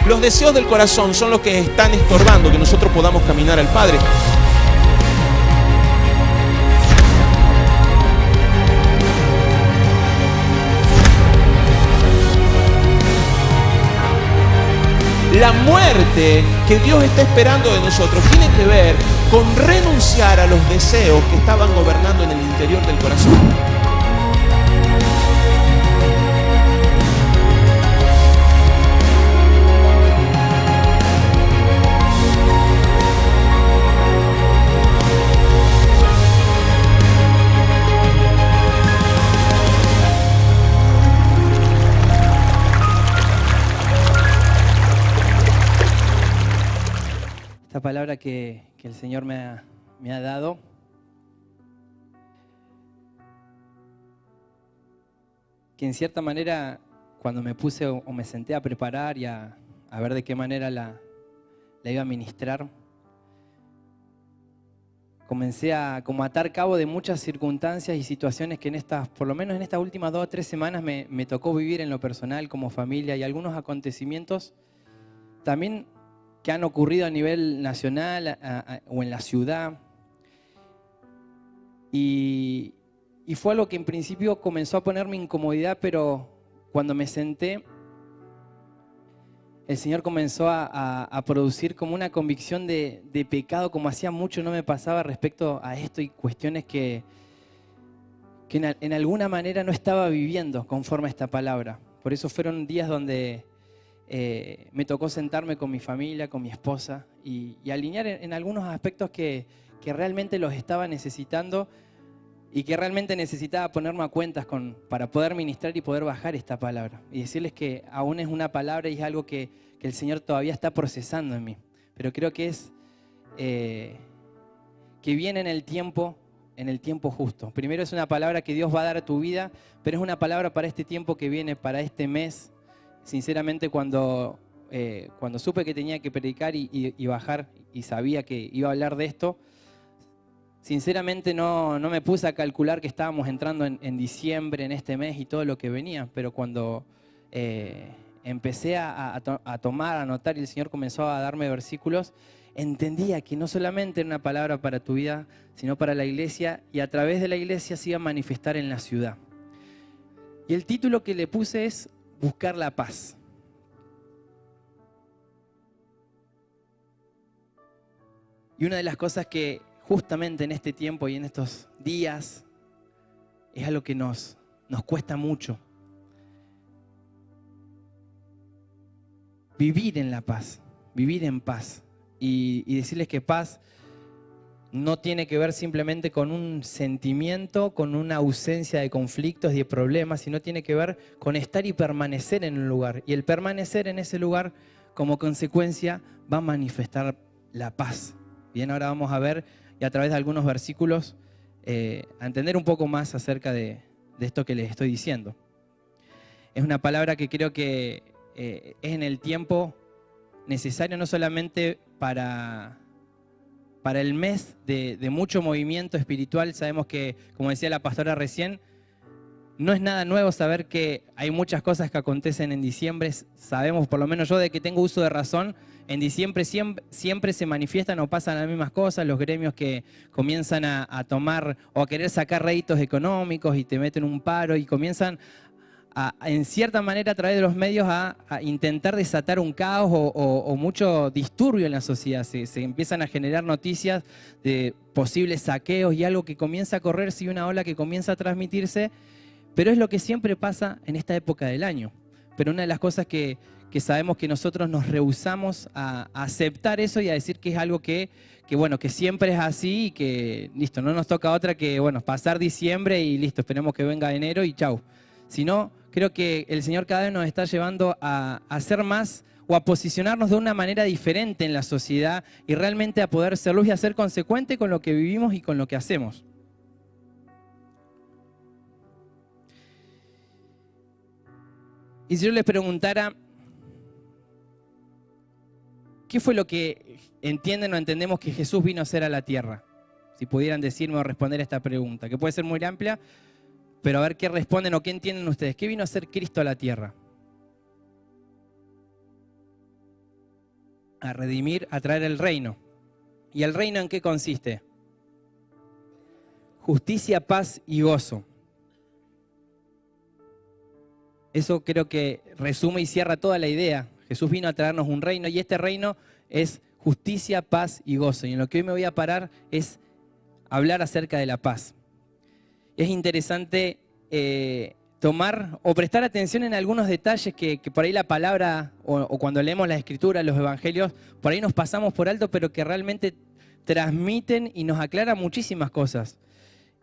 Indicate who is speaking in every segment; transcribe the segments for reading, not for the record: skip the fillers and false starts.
Speaker 1: Los deseos del corazón son los que están estorbando que nosotros podamos caminar al Padre. La muerte que Dios está esperando de nosotros tiene que ver con renunciar a los deseos que estaban gobernando en el interior del corazón.
Speaker 2: Esta palabra que el Señor me ha dado que en cierta manera cuando me puse o me senté a preparar y a ver de qué manera la iba a ministrar, comencé a como atar cabo de muchas circunstancias y situaciones que por lo menos en estas últimas 2 o 3 semanas me tocó vivir en lo personal como familia, y algunos acontecimientos también que han ocurrido a nivel nacional o en la ciudad. Y fue algo que en principio comenzó a ponerme incomodidad, pero cuando me senté, el Señor comenzó a producir como una convicción de pecado, como hacía mucho no me pasaba respecto a esto, y cuestiones que en alguna manera no estaba viviendo conforme a esta palabra. Por eso fueron días donde me tocó sentarme con mi familia, con mi esposa y alinear en algunos aspectos que realmente los estaba necesitando y que realmente necesitaba ponerme a cuentas para poder ministrar y poder bajar esta palabra. Y decirles que aún es una palabra y es algo que el Señor todavía está procesando en mí. Pero creo que es que viene en el tiempo justo. Primero es una palabra que Dios va a dar a tu vida, pero es una palabra para este tiempo que viene, para este mes. Sinceramente, cuando supe que tenía que predicar y bajar y sabía que iba a hablar de esto, sinceramente no me puse a calcular que estábamos entrando en diciembre, en este mes y todo lo que venía, pero cuando empecé a tomar, a anotar y el Señor comenzó a darme versículos, entendía que no solamente era una palabra para tu vida, sino para la iglesia, y a través de la iglesia se iba a manifestar en la ciudad. Y el título que le puse es Buscar la paz. Y una de las cosas que justamente en este tiempo y en estos días es algo que nos cuesta mucho. Vivir en la paz, vivir en paz. Y decirles que paz no tiene que ver simplemente con un sentimiento, con una ausencia de conflictos y de problemas, sino tiene que ver con estar y permanecer en un lugar. Y el permanecer en ese lugar, como consecuencia, va a manifestar la paz. Bien, ahora vamos a ver, y a través de algunos versículos, a entender un poco más acerca de esto que les estoy diciendo. Es una palabra que creo que es en el tiempo necesario, no solamente para el mes de mucho movimiento espiritual. Sabemos que, como decía la pastora recién, no es nada nuevo saber que hay muchas cosas que acontecen en diciembre. Sabemos, por lo menos yo, de que tengo uso de razón, en diciembre siempre se manifiestan o pasan las mismas cosas, los gremios que comienzan a tomar o a querer sacar réditos económicos y te meten un paro y comienzan en cierta manera a través de los medios a intentar desatar un caos o mucho disturbio en la sociedad. Se empiezan a generar noticias de posibles saqueos y algo que comienza a correrse y una ola que comienza a transmitirse, pero es lo que siempre pasa en esta época del año. Pero una de las cosas que sabemos que nosotros nos rehusamos a aceptar eso y a decir que es algo que siempre es así y que listo, no nos toca otra que pasar diciembre y listo, esperemos que venga enero y chau. Sino, creo que el Señor cada vez nos está llevando a hacer más o a posicionarnos de una manera diferente en la sociedad y realmente a poder ser luz y a ser consecuente con lo que vivimos y con lo que hacemos. Y si yo les preguntara, ¿qué fue lo que entienden o entendemos que Jesús vino a hacer a la tierra? Si pudieran decirme o responder a esta pregunta, que puede ser muy amplia, pero a ver qué responden o qué entienden ustedes. ¿Qué vino a hacer Cristo a la tierra? a redimir, a traer el reino. ¿Y el reino en qué consiste? Justicia, paz y gozo. Eso creo que resume y cierra toda la idea. Jesús vino a traernos un reino y este reino es justicia, paz y gozo. Y en lo que hoy me voy a parar es hablar acerca de la paz. Es interesante tomar o prestar atención en algunos detalles que por ahí la palabra o cuando leemos la Escritura, los Evangelios, por ahí nos pasamos por alto, pero que realmente transmiten y nos aclaran muchísimas cosas.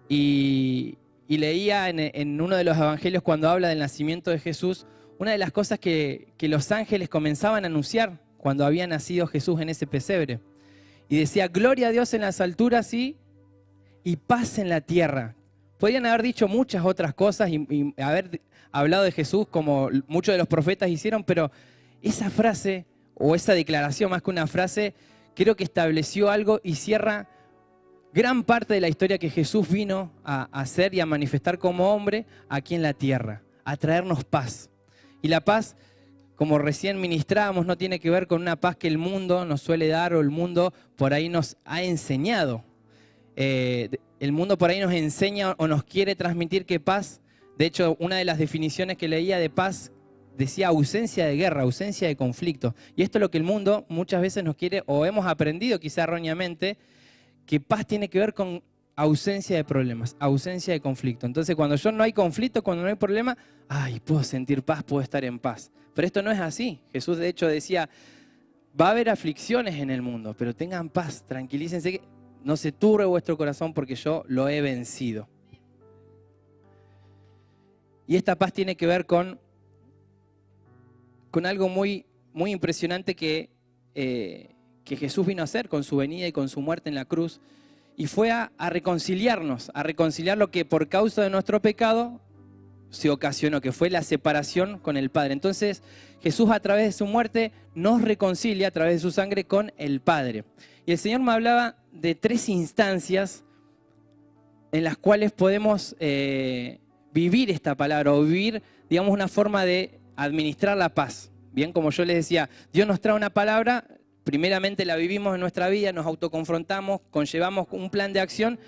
Speaker 2: Y leía en uno de los Evangelios cuando habla del nacimiento de Jesús, una de las cosas que los ángeles comenzaban a anunciar cuando había nacido Jesús en ese pesebre. Y decía, gloria a Dios en las alturas y paz en la tierra. Podrían haber dicho muchas otras cosas y haber hablado de Jesús como muchos de los profetas hicieron, pero esa frase o esa declaración, más que una frase, creo que estableció algo y cierra gran parte de la historia que Jesús vino a hacer y a manifestar como hombre aquí en la tierra, a traernos paz. Y la paz, como recién ministrábamos, no tiene que ver con una paz que el mundo nos suele dar o el mundo por ahí nos ha enseñado. El mundo por ahí nos enseña o nos quiere transmitir que paz, de hecho, una de las definiciones que leía de paz decía ausencia de guerra, ausencia de conflicto. Y esto es lo que el mundo muchas veces nos quiere, o hemos aprendido quizá erróneamente, que paz tiene que ver con ausencia de problemas, ausencia de conflicto. Entonces, cuando yo no hay conflicto, cuando no hay problema, puedo sentir paz, puedo estar en paz. Pero esto no es así. Jesús, de hecho, decía, va a haber aflicciones en el mundo, pero tengan paz, tranquilícense, que no se turbe vuestro corazón porque yo lo he vencido. Y esta paz tiene que ver con algo muy, muy impresionante que Jesús vino a hacer con su venida y con su muerte en la cruz, y fue a reconciliarnos, a reconciliar lo que por causa de nuestro pecado se ocasionó, que fue la separación con el Padre. Entonces Jesús a través de su muerte nos reconcilia a través de su sangre con el Padre. Y el Señor me hablaba de 3 instancias en las cuales podemos vivir esta palabra o vivir, digamos, una forma de administrar la paz. Bien, como yo les decía, Dios nos trae una palabra, primeramente la vivimos en nuestra vida, nos autoconfrontamos, conllevamos un plan de acción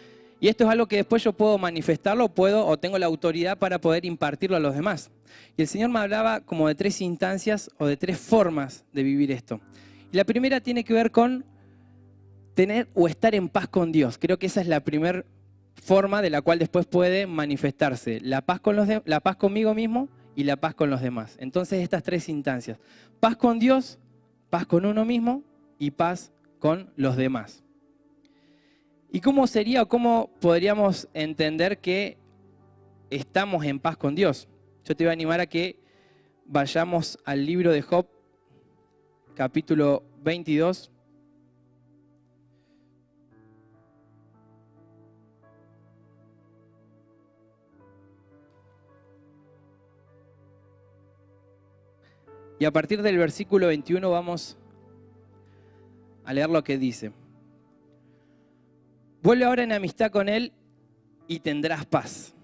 Speaker 2: y esto es algo que después yo puedo manifestarlo, o tengo la autoridad para poder impartirlo a los demás. Y el Señor me hablaba como de 3 instancias o de 3 formas de vivir esto. Y la primera tiene que ver con tener o estar en paz con Dios. Creo que esa es la primera forma de la cual después puede manifestarse la paz conmigo mismo y la paz con los demás. Entonces estas 3 instancias, paz con Dios, paz con uno mismo y paz con los demás. ¿Y cómo sería o cómo podríamos entender que estamos en paz con Dios? Yo te voy a animar a que vayamos al libro de Job, capítulo 22. Y a partir del versículo 21 vamos a leer lo que dice. Vuelve ahora en amistad con él y tendrás paz,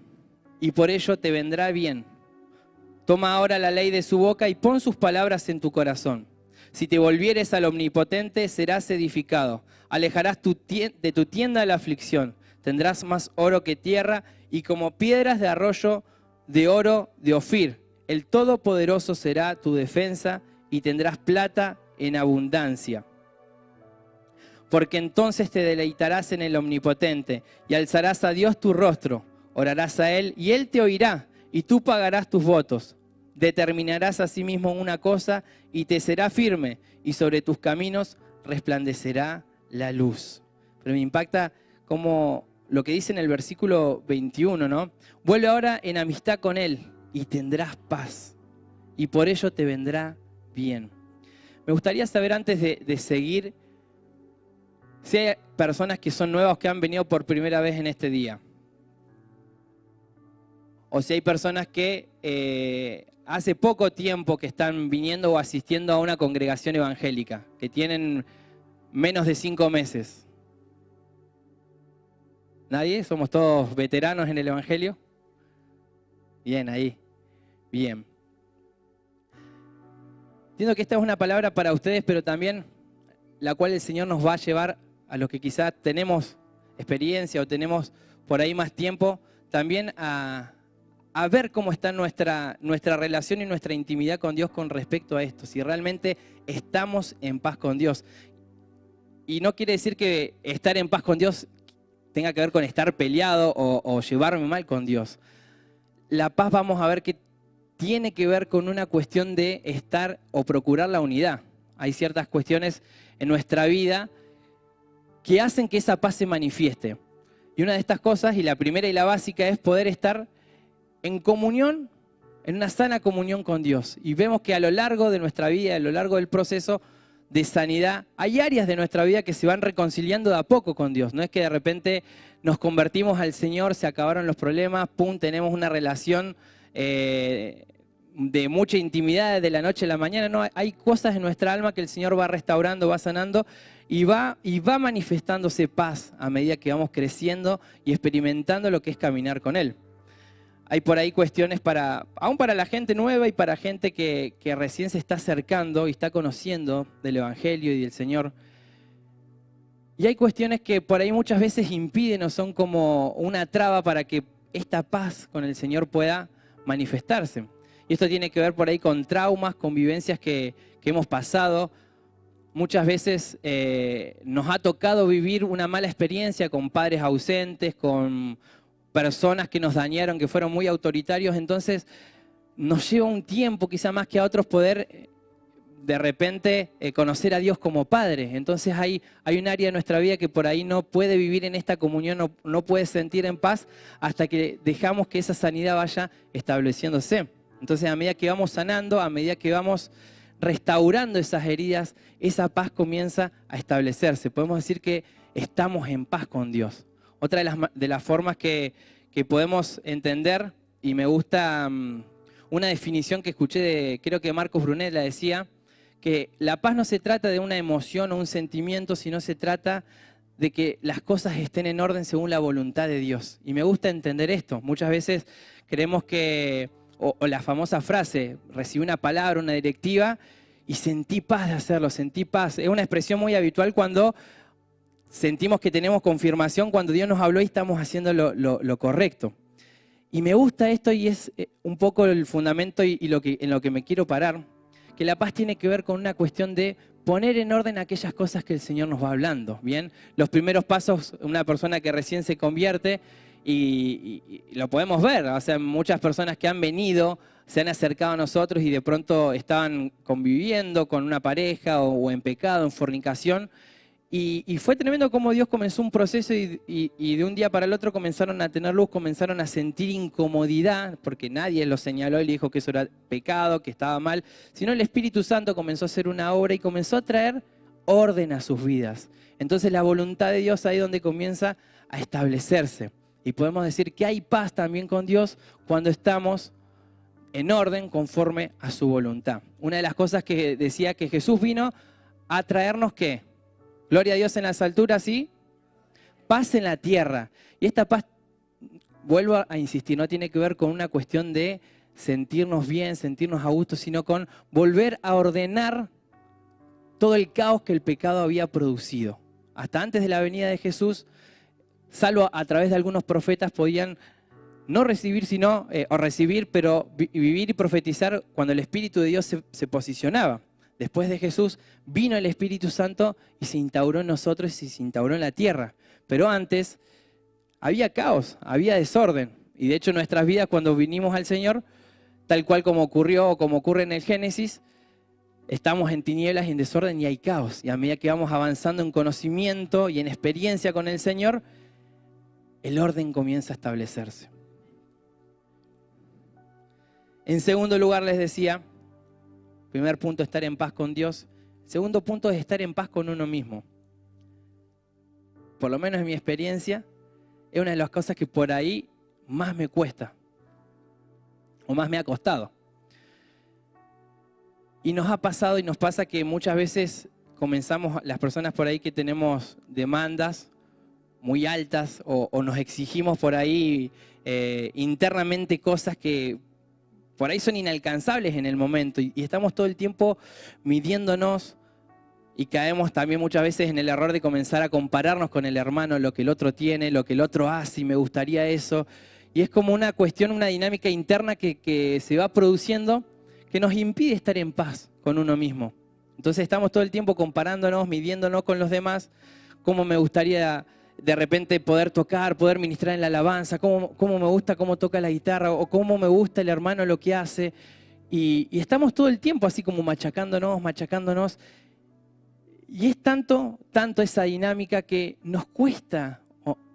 Speaker 2: y por ello te vendrá bien. Toma ahora la ley de su boca y pon sus palabras en tu corazón. Si te volvieres al Omnipotente, serás edificado. Alejarás de tu tienda la aflicción. Tendrás más oro que tierra y como piedras de arroyo de oro de Ofir. El Todopoderoso será tu defensa y tendrás plata en abundancia. Porque entonces te deleitarás en el Omnipotente y alzarás a Dios tu rostro, orarás a Él y Él te oirá y tú pagarás tus votos. Determinarás a sí mismo una cosa y te será firme y sobre tus caminos resplandecerá la luz. Pero me impacta como lo que dice en el versículo 21, ¿no? Vuelve ahora en amistad con Él y tendrás paz, y por ello te vendrá bien. Me gustaría saber antes de seguir, si hay personas que son nuevas que han venido por primera vez en este día. O si hay personas que hace poco tiempo que están viniendo o asistiendo a una congregación evangélica, que tienen menos de 5 meses. ¿Nadie? ¿Somos todos veteranos en el evangelio? Bien, ahí. Bien. Entiendo que esta es una palabra para ustedes, pero también la cual el Señor nos va a llevar a los que quizás tenemos experiencia o tenemos por ahí más tiempo, también a ver cómo está nuestra relación y nuestra intimidad con Dios con respecto a esto, si realmente estamos en paz con Dios. Y no quiere decir que estar en paz con Dios tenga que ver con estar peleado o llevarme mal con Dios. La paz vamos a ver que tiene que ver con una cuestión de estar o procurar la unidad. Hay ciertas cuestiones en nuestra vida que hacen que esa paz se manifieste. Y una de estas cosas, y la primera y la básica, es poder estar en comunión, en una sana comunión con Dios. Y vemos que a lo largo de nuestra vida, a lo largo del proceso de sanidad, hay áreas de nuestra vida que se van reconciliando de a poco con Dios. No es que de repente nos convertimos al Señor, se acabaron los problemas, pum, tenemos una relación de mucha intimidad de la noche a la mañana. No, hay cosas en nuestra alma que el Señor va restaurando, va sanando y va manifestándose paz a medida que vamos creciendo y experimentando lo que es caminar con Él. Hay por ahí cuestiones aún para la gente nueva y para gente que recién se está acercando y está conociendo del Evangelio y del Señor. Y hay cuestiones que por ahí muchas veces impiden o son como una traba para que esta paz con el Señor pueda manifestarse. Y esto tiene que ver por ahí con traumas, con vivencias que hemos pasado. Muchas veces nos ha tocado vivir una mala experiencia con padres ausentes, con personas que nos dañaron, que fueron muy autoritarios. Entonces nos lleva un tiempo, quizá más que a otros, poder de repente conocer a Dios como Padre. Entonces hay un área de nuestra vida que por ahí no puede vivir en esta comunión, no puede sentir en paz hasta que dejamos que esa sanidad vaya estableciéndose. Entonces a medida que vamos sanando, a medida que vamos restaurando esas heridas, esa paz comienza a establecerse. Podemos decir que estamos en paz con Dios. Otra de las formas que podemos entender, y me gusta una definición que escuché creo que Marcos Brunet la decía, que la paz no se trata de una emoción o un sentimiento, sino se trata de que las cosas estén en orden según la voluntad de Dios. Y me gusta entender esto. Muchas veces creemos que, o la famosa frase, recibí una palabra, una directiva, y sentí paz de hacerlo, sentí paz. Es una expresión muy habitual cuando sentimos que tenemos confirmación, cuando Dios nos habló y estamos haciendo lo correcto. Y me gusta esto y es un poco el fundamento y en lo que me quiero parar, que la paz tiene que ver con una cuestión de poner en orden aquellas cosas que el Señor nos va hablando. Bien, los primeros pasos, una persona que recién se convierte, y lo podemos ver, o sea, muchas personas que han venido, se han acercado a nosotros y de pronto estaban conviviendo con una pareja o en pecado, en fornicación. Y fue tremendo cómo Dios comenzó un proceso y de un día para el otro comenzaron a tener luz, comenzaron a sentir incomodidad, porque nadie los señaló y le dijo que eso era pecado, que estaba mal, sino el Espíritu Santo comenzó a hacer una obra y comenzó a traer orden a sus vidas. Entonces la voluntad de Dios ahí donde comienza a establecerse. Y podemos decir que hay paz también con Dios cuando estamos en orden conforme a su voluntad. Una de las cosas que decía que Jesús vino a traernos, ¿qué? Gloria a Dios en las alturas y paz en la tierra. Y esta paz, vuelvo a insistir, no tiene que ver con una cuestión de sentirnos bien, sentirnos a gusto, sino con volver a ordenar todo el caos que el pecado había producido. Hasta antes de la venida de Jesús, salvo a través de algunos profetas, podían no recibir, sino, o recibir, pero vivir y profetizar cuando el Espíritu de Dios se posicionaba. Después de Jesús vino el Espíritu Santo y se instauró en nosotros y se instauró en la tierra. Pero antes había caos, había desorden. Y de hecho en nuestras vidas cuando vinimos al Señor, tal cual como ocurrió o como ocurre en el Génesis, estamos en tinieblas y en desorden y hay caos. Y a medida que vamos avanzando en conocimiento y en experiencia con el Señor, el orden comienza a establecerse. En segundo lugar les decía, primer punto, estar en paz con Dios. Segundo punto es estar en paz con uno mismo. Por lo menos en mi experiencia, es una de las cosas que por ahí más me cuesta o más me ha costado. Y nos ha pasado y nos pasa que muchas veces comenzamos, las personas por ahí que tenemos demandas muy altas o nos exigimos por ahí internamente cosas que por ahí son inalcanzables en el momento y estamos todo el tiempo midiéndonos Y caemos también muchas veces en el error de comenzar a compararnos con el hermano, lo que el otro tiene, lo que el otro hace, y me gustaría eso. Y es como una cuestión, una dinámica interna que se va produciendo que nos impide estar en paz con uno mismo. Entonces estamos todo el tiempo comparándonos, midiéndonos con los demás, cómo me gustaría de repente poder tocar, poder ministrar en la alabanza, cómo me gusta cómo toca la guitarra, o cómo me gusta el hermano lo que hace. Y estamos todo el tiempo así como machacándonos. Y es tanto esa dinámica que nos cuesta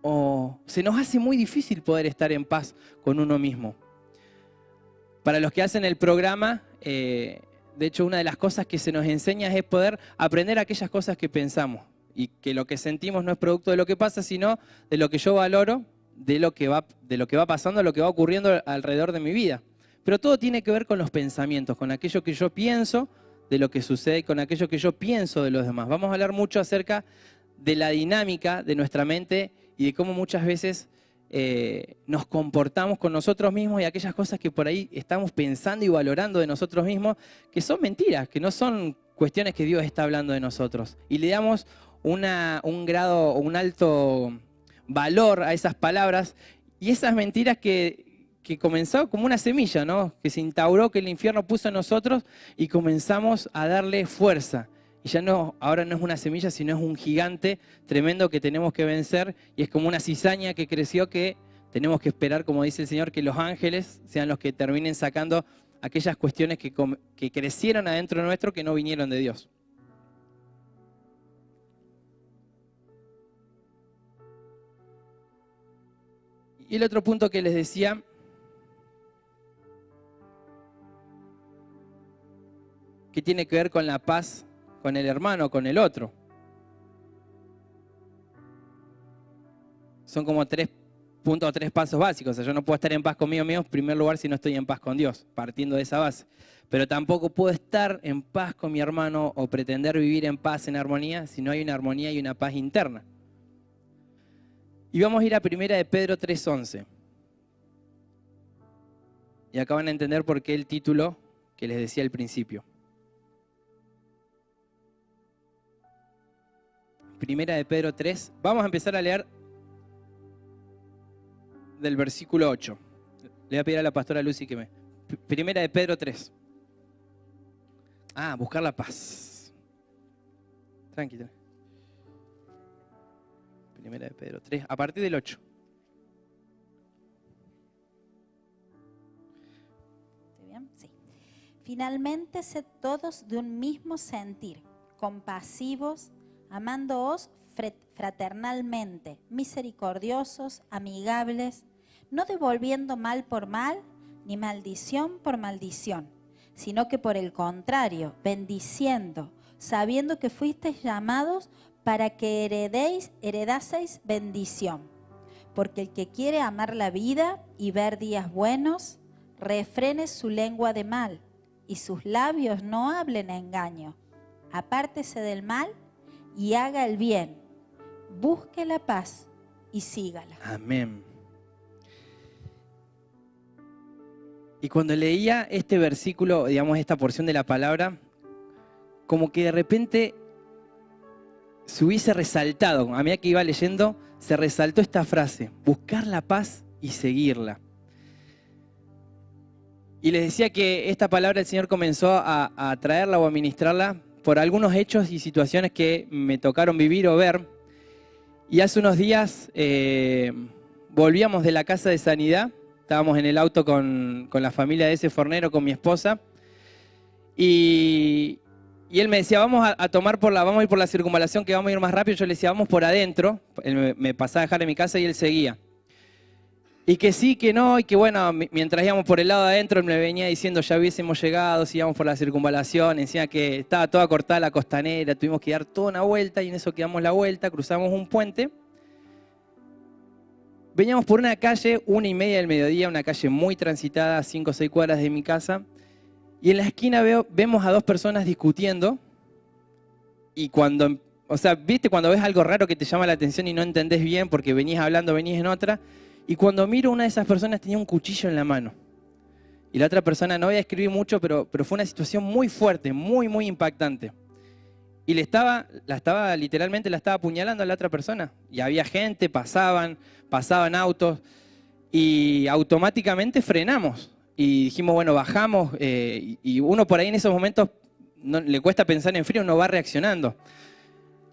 Speaker 2: o se nos hace muy difícil poder estar en paz con uno mismo. Para los que hacen el programa, de hecho una de las cosas que se nos enseña es poder aprender aquellas cosas que pensamos y que lo que sentimos no es producto de lo que pasa, sino de lo que yo valoro, de lo que va pasando, de lo que va ocurriendo alrededor de mi vida. Pero todo tiene que ver con los pensamientos, con aquello que yo pienso de lo que sucede, con aquello que yo pienso de los demás. Vamos a hablar mucho acerca de la dinámica de nuestra mente y de cómo muchas veces nos comportamos con nosotros mismos y aquellas cosas que por ahí estamos pensando y valorando de nosotros mismos, que son mentiras, que no son cuestiones que Dios está hablando de nosotros. Y le damos un alto valor a esas palabras y esas mentiras que comenzó como una semilla, ¿no? Que se instauró, que el infierno puso en nosotros y comenzamos a darle fuerza. Y ya no, ahora no es una semilla, sino es un gigante tremendo que tenemos que vencer y es como una cizaña que creció que tenemos que esperar, como dice el Señor, que los ángeles sean los que terminen sacando aquellas cuestiones que crecieron adentro nuestro que no vinieron de Dios. Y el otro punto que les decía, que tiene que ver con la paz con el hermano, con el otro. Son como 3 puntos o 3 pasos básicos. O sea, yo no puedo estar en paz conmigo mismo en primer lugar si no estoy en paz con Dios, partiendo de esa base. Pero tampoco puedo estar en paz con mi hermano o pretender vivir en paz, en armonía, si no hay una armonía y una paz interna. Y vamos a ir a 1 de Pedro 3:11. Y acá van a entender por qué el título que les decía al principio. 1 de Pedro 3. Vamos a empezar a leer del versículo 8. Le voy a pedir a la pastora Lucy que me... 1 de Pedro 3. Buscar la paz. Tranquilo. 1 de Pedro 3, a partir del 8.
Speaker 3: ¿Estoy bien? Sí. Finalmente, sed todos de un mismo sentir, compasivos, amándoos fraternalmente, misericordiosos, amigables, no devolviendo mal por mal, ni maldición por maldición, sino que por el contrario, bendiciendo, sabiendo que fuisteis llamados para que heredaseis bendición. Porque el que quiere amar la vida y ver días buenos, refrene su lengua de mal, y sus labios no hablen engaño. Apártese del mal y haga el bien, busque la paz y sígala.
Speaker 2: Amén. Y cuando leía este versículo, digamos esta porción de la palabra, como que de repente se hubiese resaltado, a medida que iba leyendo, se resaltó esta frase, buscar la paz y seguirla. Y les decía que esta palabra el Señor comenzó a traerla o a ministrarla por algunos hechos y situaciones que me tocaron vivir o ver. Y hace unos días volvíamos de la casa de sanidad, estábamos en el auto con la familia de ese fornero, con mi esposa, y él me decía, vamos a ir por la circunvalación, que vamos a ir más rápido. Yo le decía, vamos por adentro. Él me pasaba a dejar en mi casa y él seguía. Y que sí, que no, y que bueno, mientras íbamos por el lado de adentro, él me venía diciendo, ya hubiésemos llegado, si íbamos por la circunvalación, decía que estaba toda cortada la costanera, tuvimos que dar toda una vuelta, y en eso que damos la vuelta, cruzamos un puente. Veníamos por una calle, 1:30 del mediodía, una calle muy transitada, a 5 o 6 cuadras de mi casa, y en la esquina vemos a 2 personas discutiendo, y cuando, ¿viste cuando ves algo raro que te llama la atención y no entendés bien porque venías hablando, venías en otra? Y cuando miro, una de esas personas tenía un cuchillo en la mano. Y la otra persona, no voy a escribir mucho, pero fue una situación muy fuerte, muy, muy impactante. y literalmente la estaba apuñalando a la otra persona. Y había gente, pasaban autos, y automáticamente frenamos. Y dijimos, bueno, bajamos, y uno por ahí en esos momentos no, le cuesta pensar en frío, uno va reaccionando.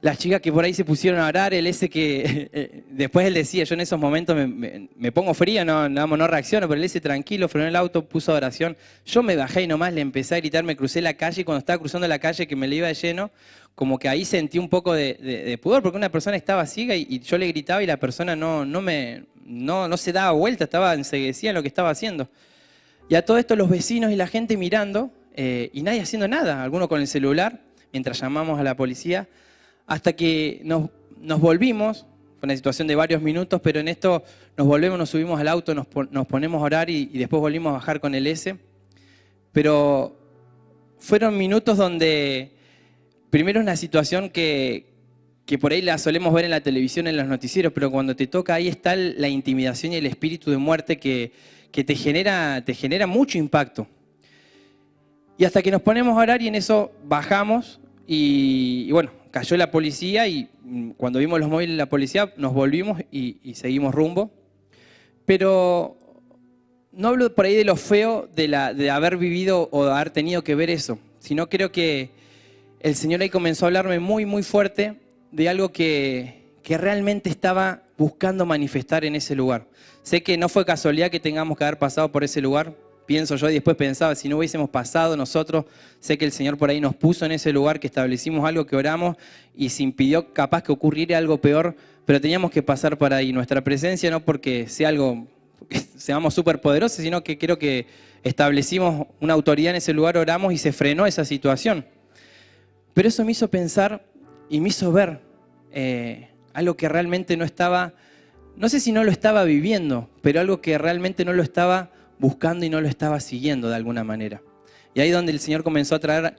Speaker 2: Las chicas que por ahí se pusieron a orar, el ese que después él decía, yo en esos momentos me pongo frío, no reacciono, pero él ese tranquilo, frenó el auto, puso oración. Yo me bajé y nomás le empecé a gritar, me crucé la calle, y cuando estaba cruzando la calle que me le iba de lleno, como que ahí sentí un poco de pudor, porque una persona estaba ciega y yo le gritaba y la persona no se daba vuelta, estaba enceguecida en lo que estaba haciendo. Y a todo esto los vecinos y la gente mirando, y nadie haciendo nada, algunos con el celular, mientras llamamos a la policía, hasta que nos volvimos, fue una situación de varios minutos, pero en esto nos volvemos, nos subimos al auto, nos ponemos a orar y después volvimos a bajar con el S. Pero fueron minutos donde, primero es una situación que por ahí la solemos ver en la televisión, en los noticieros, pero cuando te toca ahí está la intimidación y el espíritu de muerte que te genera mucho impacto. Y hasta que nos ponemos a orar y en eso bajamos y bueno, cayó la policía y cuando vimos los móviles de la policía nos volvimos y seguimos rumbo. Pero no hablo por ahí de lo feo de haber vivido o de haber tenido que ver eso, sino creo que el Señor ahí comenzó a hablarme muy, muy fuerte de algo que realmente estaba buscando manifestar en ese lugar. Sé que no fue casualidad que tengamos que haber pasado por ese lugar, pienso yo, y después pensaba, si no hubiésemos pasado nosotros, sé que el Señor por ahí nos puso en ese lugar, que establecimos algo, que oramos, y se impidió capaz que ocurriera algo peor, pero teníamos que pasar por ahí. Nuestra presencia no porque sea algo, porque seamos súper poderosos, sino que creo que establecimos una autoridad en ese lugar, oramos y se frenó esa situación. Pero eso me hizo pensar y me hizo ver algo que realmente no estaba, no sé si no lo estaba viviendo, pero algo que realmente no lo estaba buscando y no lo estaba siguiendo de alguna manera. Y ahí donde el Señor comenzó a traer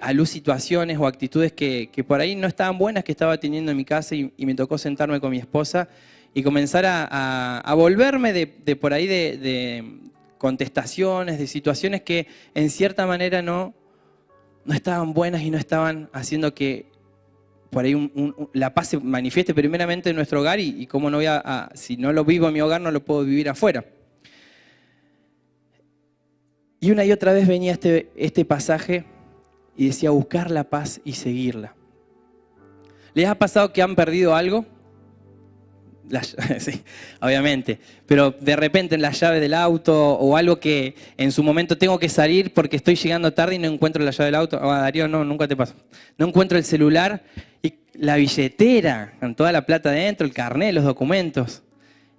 Speaker 2: a luz situaciones o actitudes que por ahí no estaban buenas que estaba teniendo en mi casa y me tocó sentarme con mi esposa y comenzar a volverme de por ahí de contestaciones, de situaciones que en cierta manera no estaban buenas y no estaban haciendo que por ahí la paz se manifieste primeramente en nuestro hogar y cómo no si no lo vivo en mi hogar no lo puedo vivir afuera. Y una y otra vez venía este pasaje y decía buscar la paz y seguirla. ¿Les ha pasado que han perdido algo? Sí, obviamente. Pero de repente en la llave del auto o algo que en su momento tengo que salir porque estoy llegando tarde y no encuentro la llave del auto. Darío, no, nunca te pasa. No encuentro el celular y la billetera con toda la plata dentro, el carnet, los documentos.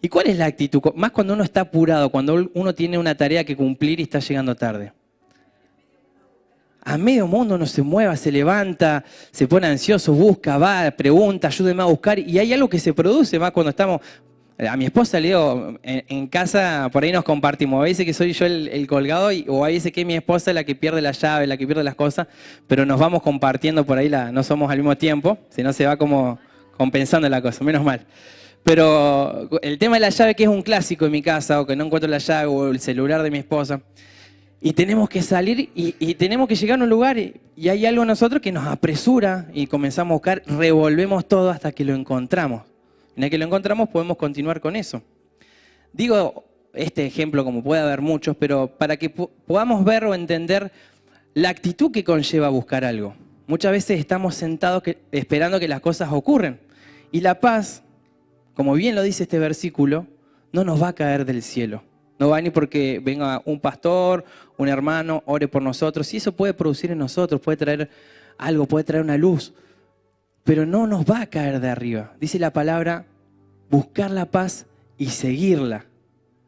Speaker 2: ¿Y cuál es la actitud? Más cuando uno está apurado, cuando uno tiene una tarea que cumplir y está llegando tarde. A medio mundo uno se mueva, se levanta, se pone ansioso, busca, va, pregunta, ayúdeme a buscar. Y hay algo que se produce más cuando estamos... A mi esposa le digo, en casa por ahí nos compartimos. A veces que soy yo el colgado o a veces que es mi esposa la que pierde la llave, la que pierde las cosas. Pero nos vamos compartiendo por ahí, no somos al mismo tiempo. Si no se va como compensando la cosa, menos mal. Pero el tema de la llave, que es un clásico en mi casa, o que no encuentro la llave, o el celular de mi esposa, y tenemos que salir y tenemos que llegar a un lugar y hay algo en nosotros que nos apresura y comenzamos a buscar, revolvemos todo hasta que lo encontramos. Una vez que lo encontramos podemos continuar con eso. Digo este ejemplo como puede haber muchos, pero para que podamos ver o entender la actitud que conlleva buscar algo. Muchas veces estamos sentados esperando que las cosas ocurran y la paz, como bien lo dice este versículo, no nos va a caer del cielo. No va ni porque venga un pastor, un hermano, ore por nosotros. Y eso puede producir en nosotros, puede traer algo, puede traer una luz. Pero no nos va a caer de arriba. Dice la palabra, buscar la paz y seguirla.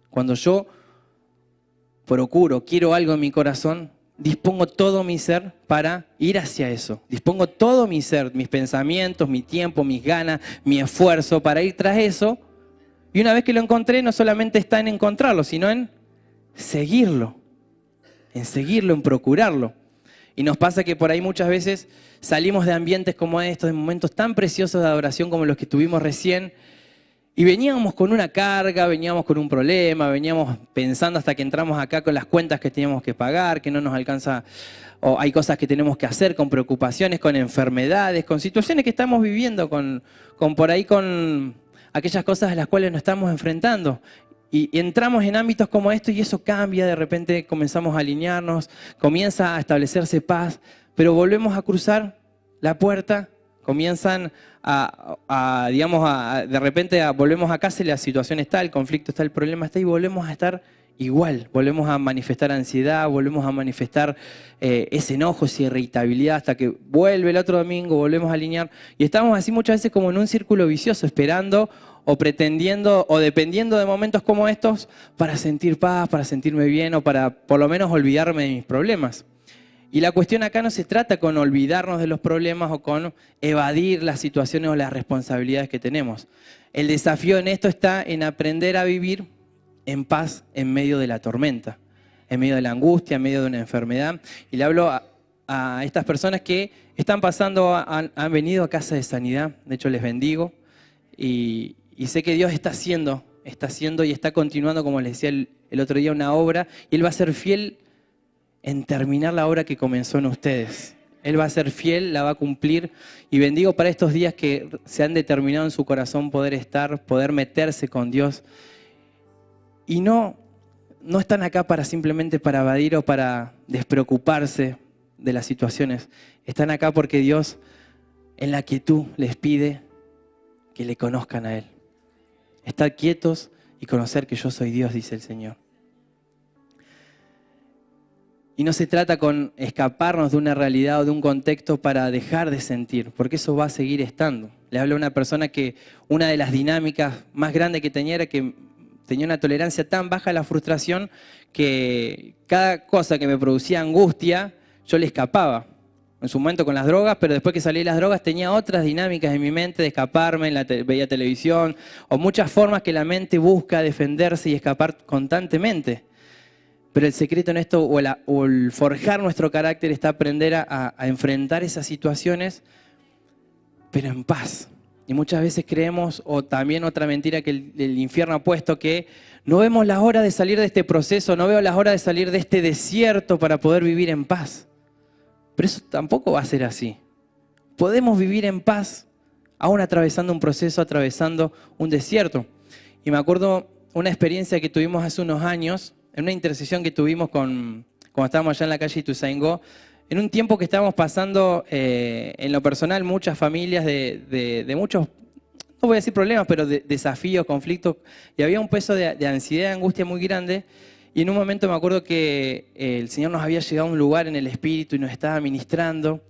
Speaker 2: Cuando yo quiero algo en mi corazón, dispongo todo mi ser para ir hacia eso. Dispongo todo mi ser, mis pensamientos, mi tiempo, mis ganas, mi esfuerzo para ir tras eso. Y una vez que lo encontré, no solamente está en encontrarlo, sino en seguirlo, en procurarlo. Y nos pasa que por ahí muchas veces salimos de ambientes como estos, de momentos tan preciosos de adoración como los que tuvimos recién, Y veníamos con una carga, veníamos con un problema, veníamos pensando hasta que entramos acá con las cuentas que teníamos que pagar, que no nos alcanza, o hay cosas que tenemos que hacer, con preocupaciones, con enfermedades, con situaciones que estamos viviendo, con aquellas cosas a las cuales nos estamos enfrentando. Y entramos en ámbitos como estos y eso cambia, de repente comenzamos a alinearnos, comienza a establecerse paz, pero volvemos a cruzar la puerta, comienzan de repente volvemos a casa y la situación está, el conflicto está, el problema está y volvemos a estar igual, volvemos a manifestar ansiedad, volvemos a manifestar ese enojo, esa irritabilidad, hasta que vuelve el otro domingo, volvemos a alinear y estamos así muchas veces como en un círculo vicioso, esperando o pretendiendo o dependiendo de momentos como estos para sentir paz, para sentirme bien o para por lo menos olvidarme de mis problemas. Y la cuestión acá no se trata con olvidarnos de los problemas o con evadir las situaciones o las responsabilidades que tenemos. El desafío en esto está en aprender a vivir en paz en medio de la tormenta, en medio de la angustia, en medio de una enfermedad. Y le hablo a estas personas que están pasando, han venido a Casa de Sanidad, de hecho les bendigo, y sé que Dios está haciendo y está continuando, como les decía el otro día, una obra, y Él va a ser fiel en terminar la obra que comenzó en ustedes. Él va a ser fiel, la va a cumplir, y bendigo para estos días que se han determinado en su corazón poder meterse con Dios. Y no están acá simplemente para evadir o para despreocuparse de las situaciones. Están acá porque Dios en la quietud les pide que le conozcan a Él. Estar quietos y conocer que yo soy Dios, dice el Señor. Y no se trata con escaparnos de una realidad o de un contexto para dejar de sentir, porque eso va a seguir estando. Le hablo a una persona que una de las dinámicas más grandes que tenía era que tenía una tolerancia tan baja a la frustración que cada cosa que me producía angustia, yo le escapaba. En su momento con las drogas, pero después que salí de las drogas tenía otras dinámicas en mi mente de escaparme, veía televisión, o muchas formas que la mente busca defenderse y escapar constantemente. Pero el secreto en esto, o el forjar nuestro carácter, está aprender a enfrentar esas situaciones, pero en paz. Y muchas veces creemos, o también otra mentira que el infierno ha puesto, que no vemos la hora de salir de este proceso, no veo la hora de salir de este desierto para poder vivir en paz. Pero eso tampoco va a ser así. Podemos vivir en paz, aún atravesando un proceso, atravesando un desierto. Y me acuerdo una experiencia que tuvimos hace unos años, en una intercesión que tuvimos cuando estábamos allá en la calle Ituzaingó, en un tiempo que estábamos pasando en lo personal muchas familias de muchos, no voy a decir problemas, pero de desafíos, conflictos, y había un peso de ansiedad, de angustia muy grande, y en un momento me acuerdo que el Señor nos había llegado a un lugar en el Espíritu y nos estaba ministrando,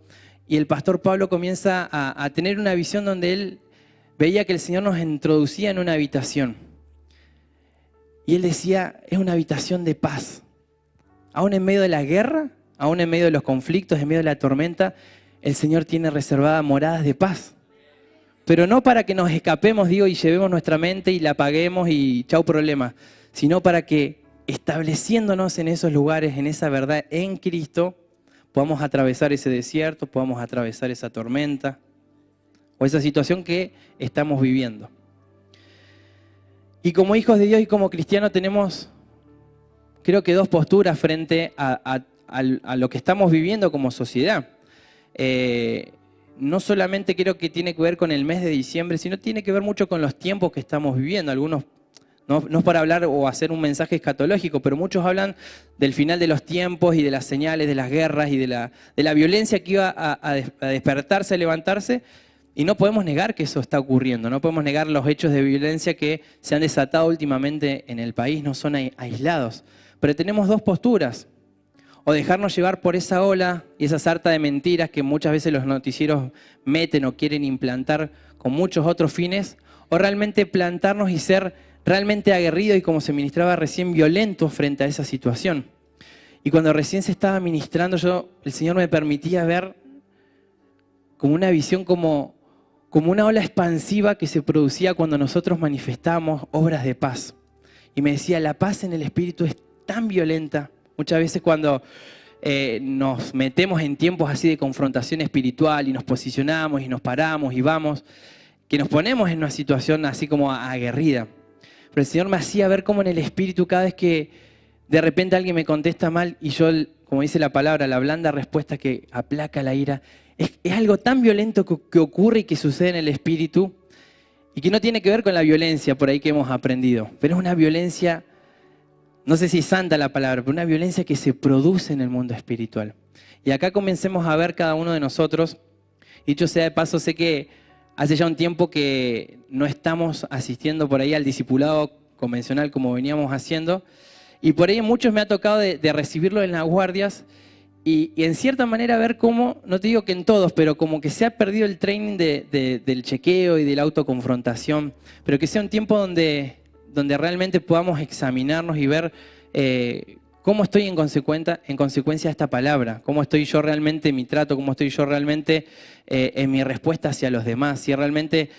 Speaker 2: y el pastor Pablo comienza a tener una visión donde él veía que el Señor nos introducía en una habitación. Y él decía, es una habitación de paz. Aún en medio de la guerra, aún en medio de los conflictos, en medio de la tormenta, el Señor tiene reservadas moradas de paz. Pero no para que nos escapemos, y llevemos nuestra mente y la apaguemos y chau problema, sino para que estableciéndonos en esos lugares, en esa verdad en Cristo, podamos atravesar ese desierto, podamos atravesar esa tormenta o esa situación que estamos viviendo. Y como hijos de Dios y como cristianos tenemos, creo que dos posturas frente a lo que estamos viviendo como sociedad. No solamente creo que tiene que ver con el mes de diciembre, sino tiene que ver mucho con los tiempos que estamos viviendo. Algunos, no es para hablar o hacer un mensaje escatológico, pero muchos hablan del final de los tiempos y de las señales, de las guerras y de la violencia que iba a despertarse, a levantarse. Y no podemos negar que eso está ocurriendo, no podemos negar los hechos de violencia que se han desatado últimamente en el país, no son aislados. Pero tenemos dos posturas, o dejarnos llevar por esa ola y esa sarta de mentiras que muchas veces los noticieros meten o quieren implantar con muchos otros fines, o realmente plantarnos y ser realmente aguerridos y, como se ministraba recién, violentos frente a esa situación. Y cuando recién se estaba ministrando, el Señor me permitía ver como una visión como una ola expansiva que se producía cuando nosotros manifestamos obras de paz. Y me decía, la paz en el Espíritu es tan violenta. Muchas veces cuando nos metemos en tiempos así de confrontación espiritual y nos posicionamos y nos paramos y vamos, que nos ponemos en una situación así como aguerrida. Pero el Señor me hacía ver cómo en el espíritu, cada vez que de repente alguien me contesta mal y yo, como dice la palabra, la blanda respuesta que aplaca la ira, es algo tan violento que ocurre y que sucede en el espíritu y que no tiene que ver con la violencia por ahí que hemos aprendido, pero es una violencia, no sé si es santa la palabra, pero una violencia que se produce en el mundo espiritual. Y acá comencemos a ver cada uno de nosotros. Dicho sea de paso, sé que hace ya un tiempo que no estamos asistiendo por ahí al discipulado convencional como veníamos haciendo, y por ahí muchos me ha tocado de recibirlo en las guardias y en cierta manera ver cómo, no te digo que en todos, pero como que se ha perdido el training del chequeo y de la autoconfrontación, pero que sea un tiempo donde realmente podamos examinarnos y ver cómo estoy en consecuencia de esta palabra, cómo estoy yo realmente en mi trato, cómo estoy yo realmente en mi respuesta hacia los demás, si realmente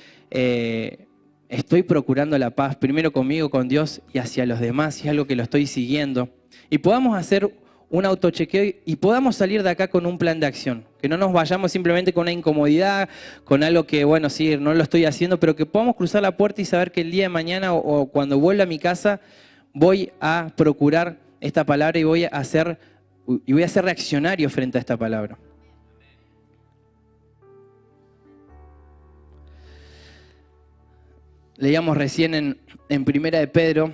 Speaker 2: estoy procurando la paz, primero conmigo, con Dios y hacia los demás, si es algo que lo estoy siguiendo. Y podamos hacer un autochequeo y podamos salir de acá con un plan de acción. Que no nos vayamos simplemente con una incomodidad, con algo que, bueno, sí, no lo estoy haciendo, pero que podamos cruzar la puerta y saber que el día de mañana o cuando vuelva a mi casa voy a procurar esta palabra y voy a ser reaccionario frente a esta palabra. Leíamos recién en Primera de Pedro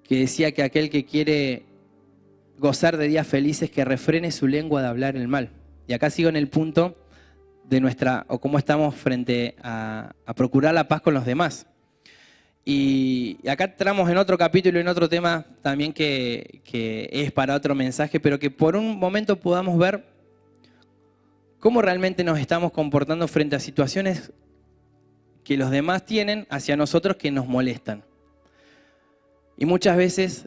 Speaker 2: que decía que aquel que quiere gozar de días felices, que refrene su lengua de hablar el mal. Y acá sigo en el punto de cómo estamos frente a procurar la paz con los demás. Y acá entramos en otro capítulo, en otro tema también que es para otro mensaje, pero que por un momento podamos ver cómo realmente nos estamos comportando frente a situaciones que los demás tienen hacia nosotros que nos molestan. Y muchas veces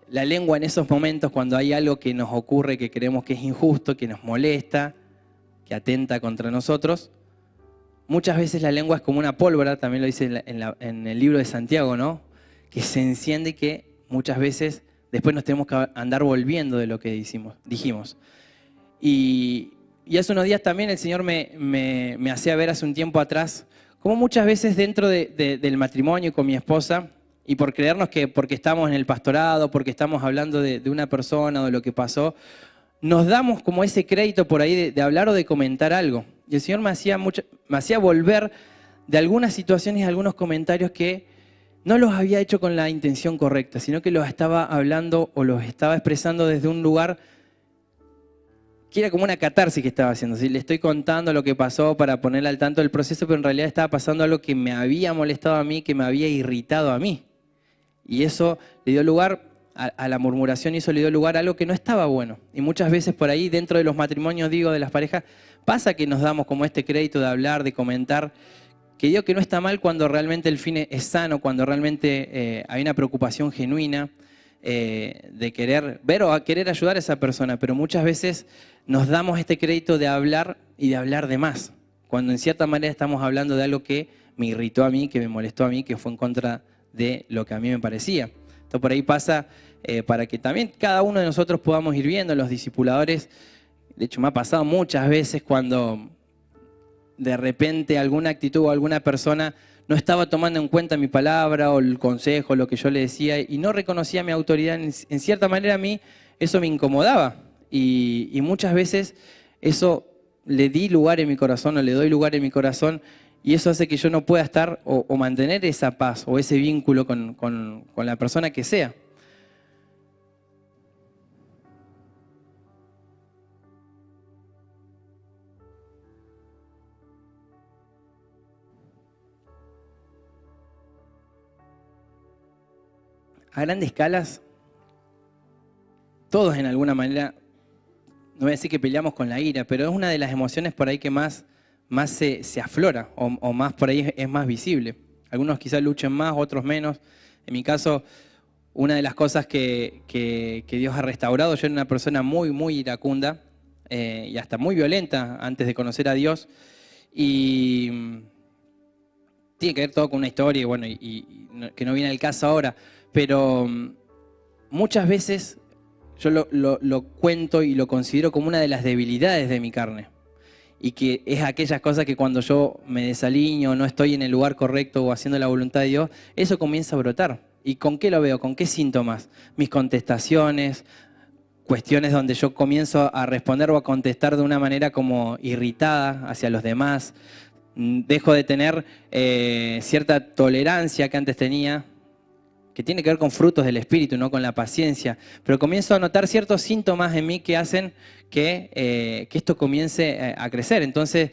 Speaker 2: la lengua en esos momentos, cuando hay algo que nos ocurre, que creemos que es injusto, que nos molesta, que atenta contra nosotros, muchas veces la lengua es como una pólvora, también lo dice en el libro de Santiago, ¿no? Que se enciende y que muchas veces después nos tenemos que andar volviendo de lo que dijimos. Y hace unos días también el Señor me hacía ver hace un tiempo atrás, como muchas veces dentro del matrimonio con mi esposa, y por creernos que porque estamos en el pastorado, porque estamos hablando de una persona o de lo que pasó, nos damos como ese crédito por ahí de hablar o de comentar algo. Y el Señor me hacía volver de algunas situaciones y algunos comentarios que no los había hecho con la intención correcta, sino que los estaba hablando o los estaba expresando desde un lugar que era como una catarsis que estaba haciendo. ¿Sí? Le estoy contando lo que pasó para ponerle al tanto del proceso, pero en realidad estaba pasando algo que me había molestado a mí, que me había irritado a mí. Y eso le dio lugar a la murmuración, y eso le dio lugar a algo que no estaba bueno. Y muchas veces por ahí, dentro de los matrimonios, de las parejas, pasa que nos damos como este crédito de hablar, de comentar, que digo que no está mal cuando realmente el fin es sano, cuando realmente hay una preocupación genuina de querer ver o querer ayudar a esa persona, pero muchas veces nos damos este crédito de hablar y de hablar de más, cuando en cierta manera estamos hablando de algo que me irritó a mí, que me molestó a mí, que fue en contra de lo que a mí me parecía. Entonces por ahí pasa para que también cada uno de nosotros podamos ir viendo los discipuladores. De hecho me ha pasado muchas veces cuando de repente alguna actitud o alguna persona no estaba tomando en cuenta mi palabra o el consejo, lo que yo le decía, y no reconocía mi autoridad. En cierta manera a mí eso me incomodaba, y muchas veces eso le di lugar en mi corazón o le doy lugar en mi corazón, y eso hace que yo no pueda estar o mantener esa paz o ese vínculo con la persona que sea. A grandes escalas, todos en alguna manera, no voy a decir que peleamos con la ira, pero es una de las emociones por ahí que más se aflora o más por ahí es más visible. Algunos quizás luchen más, otros menos. En mi caso, una de las cosas que Dios ha restaurado, yo era una persona muy, muy iracunda y hasta muy violenta antes de conocer a Dios. Y tiene que ver todo con una historia, y bueno, que no viene al caso ahora, pero muchas veces yo lo cuento y lo considero como una de las debilidades de mi carne. y que es aquellas cosas que cuando yo me desalineo, no estoy en el lugar correcto o haciendo la voluntad de Dios, eso comienza a brotar. ¿Y con qué lo veo? ¿Con qué síntomas? Mis contestaciones, cuestiones donde yo comienzo a responder o a contestar de una manera como irritada hacia los demás. Dejo de tener cierta tolerancia que antes tenía, que tiene que ver con frutos del Espíritu, no con la paciencia. Pero comienzo a notar ciertos síntomas en mí que hacen que esto comience a crecer. Entonces,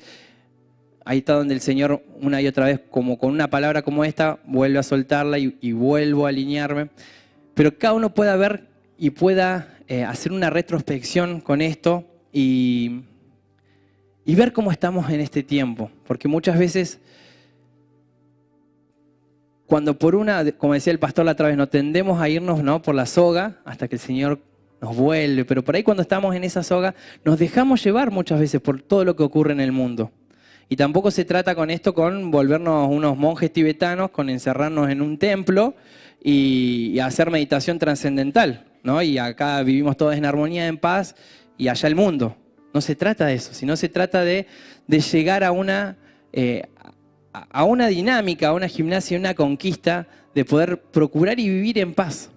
Speaker 2: ahí está donde el Señor una y otra vez, como con una palabra como esta, vuelve a soltarla y vuelvo a alinearme. Pero cada uno pueda ver y pueda hacer una retrospección con esto y ver cómo estamos en este tiempo. Porque muchas veces, cuando por una, como decía el pastor la otra vez, no tendemos a irnos, ¿no?, por la soga hasta que el Señor nos vuelve. Pero por ahí cuando estamos en esa soga, nos dejamos llevar muchas veces por todo lo que ocurre en el mundo. Y tampoco se trata con esto con volvernos unos monjes tibetanos, con encerrarnos en un templo y hacer meditación trascendental, ¿no? Y acá vivimos todos en armonía, en paz, y allá el mundo. No se trata de eso, sino se trata de llegar a una dinámica, a una gimnasia, a una conquista de poder procurar y vivir en paz.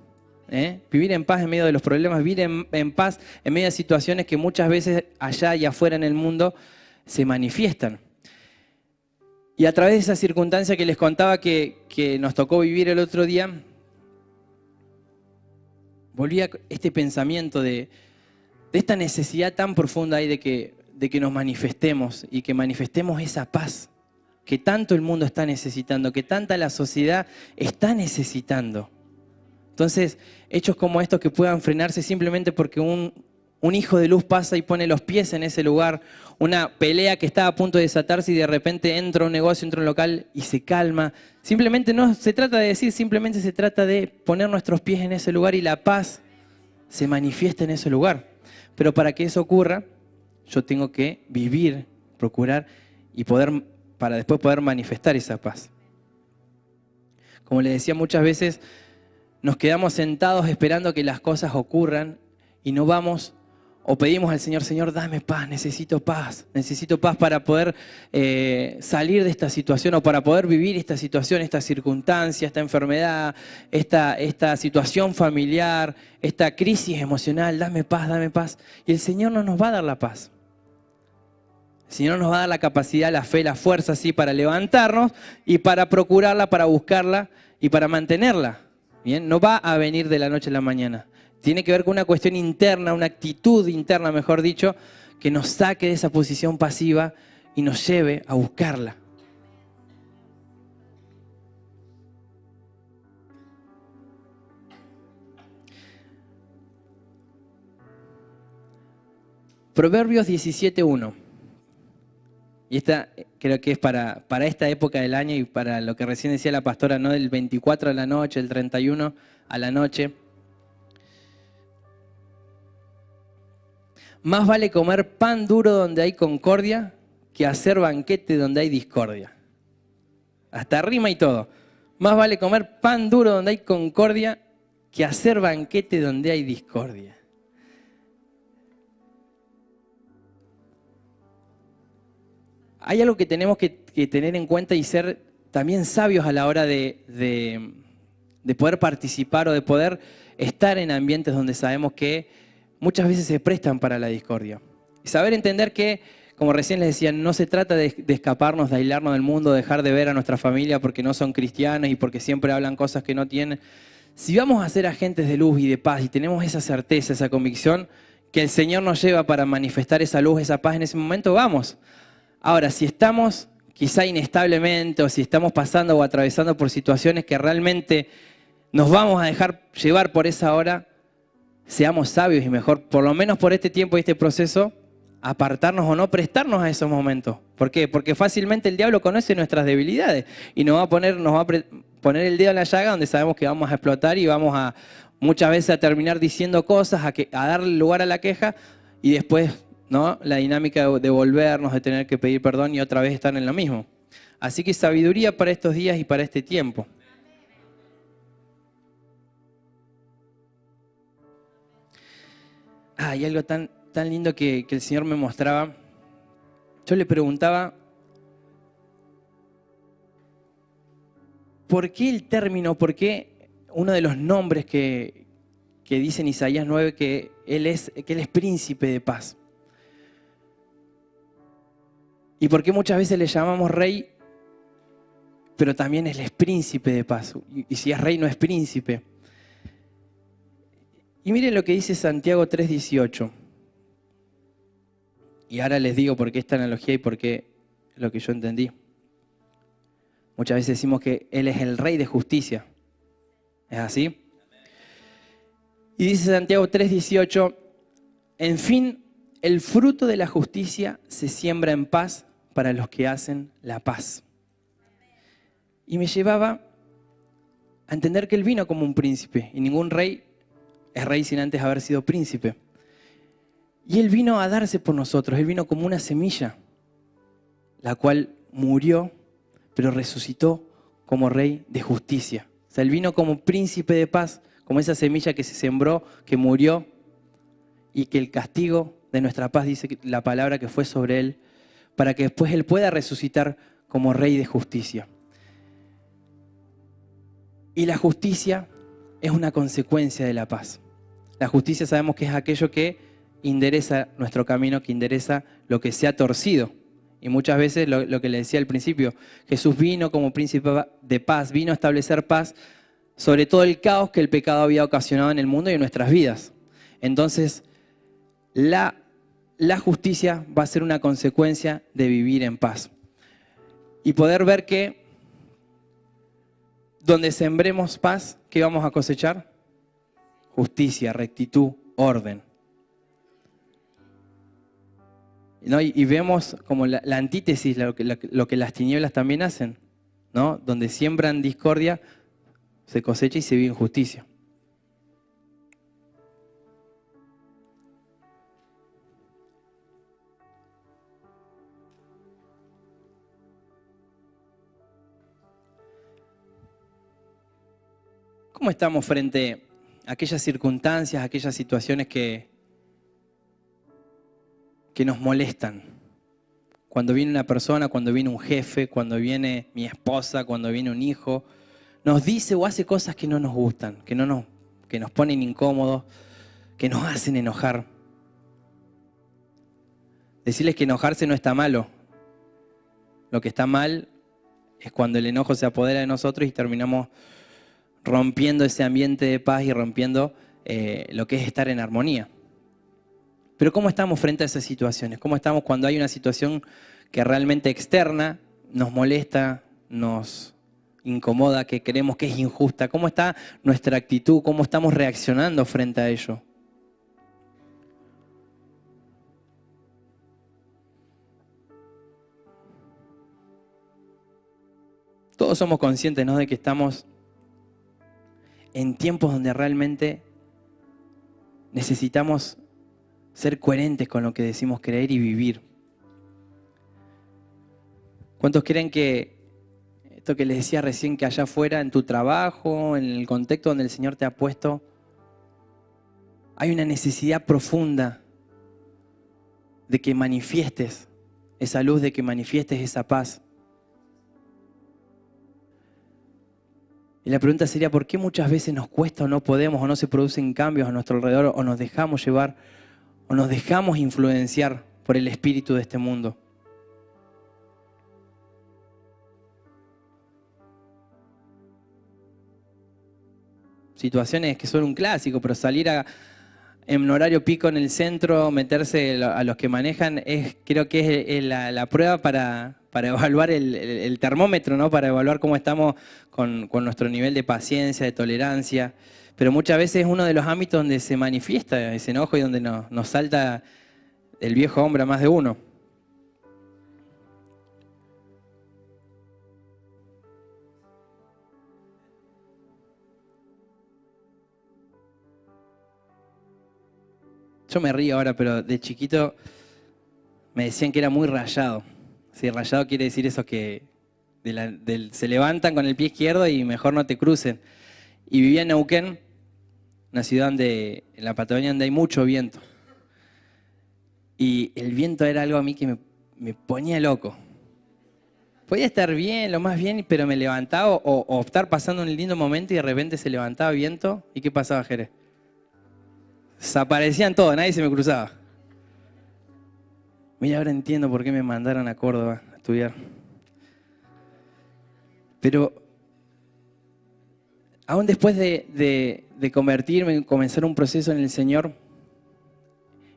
Speaker 2: Vivir en paz en medio de los problemas, vivir en paz en medio de situaciones que muchas veces allá y afuera en el mundo se manifiestan. Y a través de esa circunstancia que les contaba que nos tocó vivir el otro día, volvía este pensamiento de esta necesidad tan profunda ahí de que nos manifestemos y que manifestemos esa paz que tanto el mundo está necesitando, que tanta la sociedad está necesitando. Entonces, hechos como estos que puedan frenarse simplemente porque un hijo de luz pasa y pone los pies en ese lugar, una pelea que está a punto de desatarse y de repente entra a un negocio, entra a un local y se calma. Simplemente no se trata de decir, simplemente se trata de poner nuestros pies en ese lugar y la paz se manifiesta en ese lugar. Pero para que eso ocurra, yo tengo que vivir, procurar y para después poder manifestar esa paz. Como les decía, muchas veces nos quedamos sentados esperando que las cosas ocurran y no vamos o pedimos al Señor, Señor, dame paz, necesito paz para poder salir de esta situación o para poder vivir esta situación, esta circunstancia, esta enfermedad, esta situación familiar, esta crisis emocional, dame paz. Y el Señor no nos va a dar la paz. El Señor nos va a dar la capacidad, la fe, la fuerza, sí, para levantarnos y para procurarla, para buscarla y para mantenerla. Bien, no va a venir de la noche a la mañana. Tiene que ver con una cuestión interna, una actitud interna, mejor dicho, que nos saque de esa posición pasiva y nos lleve a buscarla. Proverbios 17:1. Y esta creo que es para esta época del año y para lo que recién decía la pastora, no del 24 a la noche, el 31 a la noche. Más vale comer pan duro donde hay concordia que hacer banquete donde hay discordia. Hasta rima y todo. Más vale comer pan duro donde hay concordia que hacer banquete donde hay discordia. Hay algo que tenemos que tener en cuenta y ser también sabios a la hora de poder participar o de poder estar en ambientes donde sabemos que muchas veces se prestan para la discordia. Y saber entender que, como recién les decía, no se trata de escaparnos, de aislarnos del mundo, dejar de ver a nuestra familia porque no son cristianos y porque siempre hablan cosas que no tienen. Si vamos a ser agentes de luz y de paz y tenemos esa certeza, esa convicción que el Señor nos lleva para manifestar esa luz, esa paz en ese momento, vamos. Ahora, si estamos quizá inestablemente o si estamos pasando o atravesando por situaciones que realmente nos vamos a dejar llevar por esa hora, seamos sabios y mejor, por lo menos por este tiempo y este proceso, apartarnos o no prestarnos a esos momentos. ¿Por qué? Porque fácilmente el diablo conoce nuestras debilidades y nos va a poner el dedo en la llaga donde sabemos que vamos a explotar y vamos a muchas veces a terminar diciendo cosas, a darle lugar a la queja y después, ¿no?, la dinámica de volvernos, de tener que pedir perdón y otra vez estar en lo mismo. Así que sabiduría para estos días y para este tiempo. Hay algo tan lindo que el Señor me mostraba yo le preguntaba, ¿por qué el término, por qué uno de los nombres que dice en Isaías 9 que Él es príncipe de paz? ¿Y por qué muchas veces le llamamos rey, pero también Él es príncipe de paz? Y si es rey no es príncipe. Y miren lo que dice Santiago 3:18. Y ahora les digo por qué esta analogía y por qué lo que yo entendí. Muchas veces decimos que Él es el rey de justicia. ¿Es así? Y dice Santiago 3:18, en fin, el fruto de la justicia se siembra en paz para los que hacen la paz. Y me llevaba a entender que Él vino como un príncipe, y ningún rey es rey sin antes haber sido príncipe. Y Él vino a darse por nosotros, Él vino como una semilla, la cual murió, pero resucitó como rey de justicia. O sea, Él vino como príncipe de paz, como esa semilla que se sembró, que murió, y que el castigo de nuestra paz, dice la palabra, que fue sobre Él, para que después Él pueda resucitar como rey de justicia. Y la justicia es una consecuencia de la paz. La justicia sabemos que es aquello que endereza nuestro camino, que endereza lo que se ha torcido. Y muchas veces, lo que le decía al principio, Jesús vino como príncipe de paz, vino a establecer paz sobre todo el caos que el pecado había ocasionado en el mundo y en nuestras vidas. Entonces, la justicia va a ser una consecuencia de vivir en paz. Y poder ver que donde sembremos paz, ¿qué vamos a cosechar? Justicia, rectitud, orden. ¿No? Y vemos como la antítesis, lo que las tinieblas también hacen, ¿no? Donde siembran discordia, se cosecha y se vive injusticia. ¿Cómo estamos frente a aquellas circunstancias, aquellas situaciones que nos molestan? Cuando viene una persona, cuando viene un jefe, cuando viene mi esposa, cuando viene un hijo, nos dice o hace cosas que no nos gustan, que nos ponen incómodos, que nos hacen enojar. Decirles que enojarse no está malo. Lo que está mal es cuando el enojo se apodera de nosotros y terminamos rompiendo ese ambiente de paz y rompiendo lo que es estar en armonía. Pero ¿cómo estamos frente a esas situaciones? ¿Cómo estamos cuando hay una situación que realmente externa nos molesta, nos incomoda, que creemos que es injusta? ¿Cómo está nuestra actitud? ¿Cómo estamos reaccionando frente a ello? Todos somos conscientes, ¿no?, de que estamos en tiempos donde realmente necesitamos ser coherentes con lo que decimos creer y vivir. ¿Cuántos creen que esto que les decía recién, que allá afuera, en tu trabajo, en el contexto donde el Señor te ha puesto, hay una necesidad profunda de que manifiestes esa luz, de que manifiestes esa paz? Y la pregunta sería, ¿por qué muchas veces nos cuesta o no podemos o no se producen cambios a nuestro alrededor o nos dejamos llevar o nos dejamos influenciar por el espíritu de este mundo? Situaciones que son un clásico, pero salir en horario pico en el centro, meterse a los que manejan, creo que es la prueba para evaluar el termómetro, ¿no? Para evaluar cómo estamos con nuestro nivel de paciencia, de tolerancia. Pero muchas veces es uno de los ámbitos donde se manifiesta ese enojo y donde nos salta el viejo hombre a más de uno. Yo me río ahora, pero de chiquito me decían que era muy rayado. Sí, rayado quiere decir eso que se levantan con el pie izquierdo y mejor no te crucen. Y vivía en Neuquén, una ciudad en la Patagonia donde hay mucho viento. Y el viento era algo a mí que me ponía loco. Podía estar bien, lo más bien, pero me levantaba o estar pasando un lindo momento y de repente se levantaba viento. ¿Y qué pasaba, Jerez? Desaparecían todos, nadie se me cruzaba. Mira, ahora entiendo por qué me mandaron a Córdoba a estudiar. Pero aún después de convertirme, comenzar un proceso en el Señor,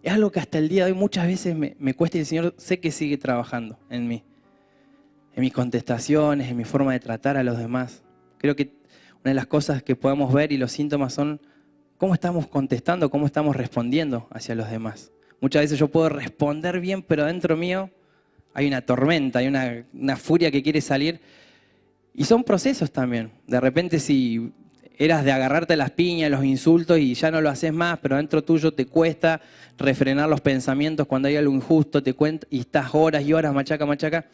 Speaker 2: es algo que hasta el día de hoy muchas veces me cuesta y el Señor sé que sigue trabajando en mí. En mis contestaciones, en mi forma de tratar a los demás. Creo que una de las cosas que podemos ver y los síntomas son cómo estamos contestando, cómo estamos respondiendo hacia los demás. Muchas veces yo puedo responder bien, pero dentro mío hay una tormenta, hay una furia que quiere salir. Y son procesos también. De repente si eras de agarrarte a las piñas, los insultos y ya no lo haces más, pero dentro tuyo te cuesta refrenar los pensamientos cuando hay algo injusto, te cuenta y estás horas y horas, machaca.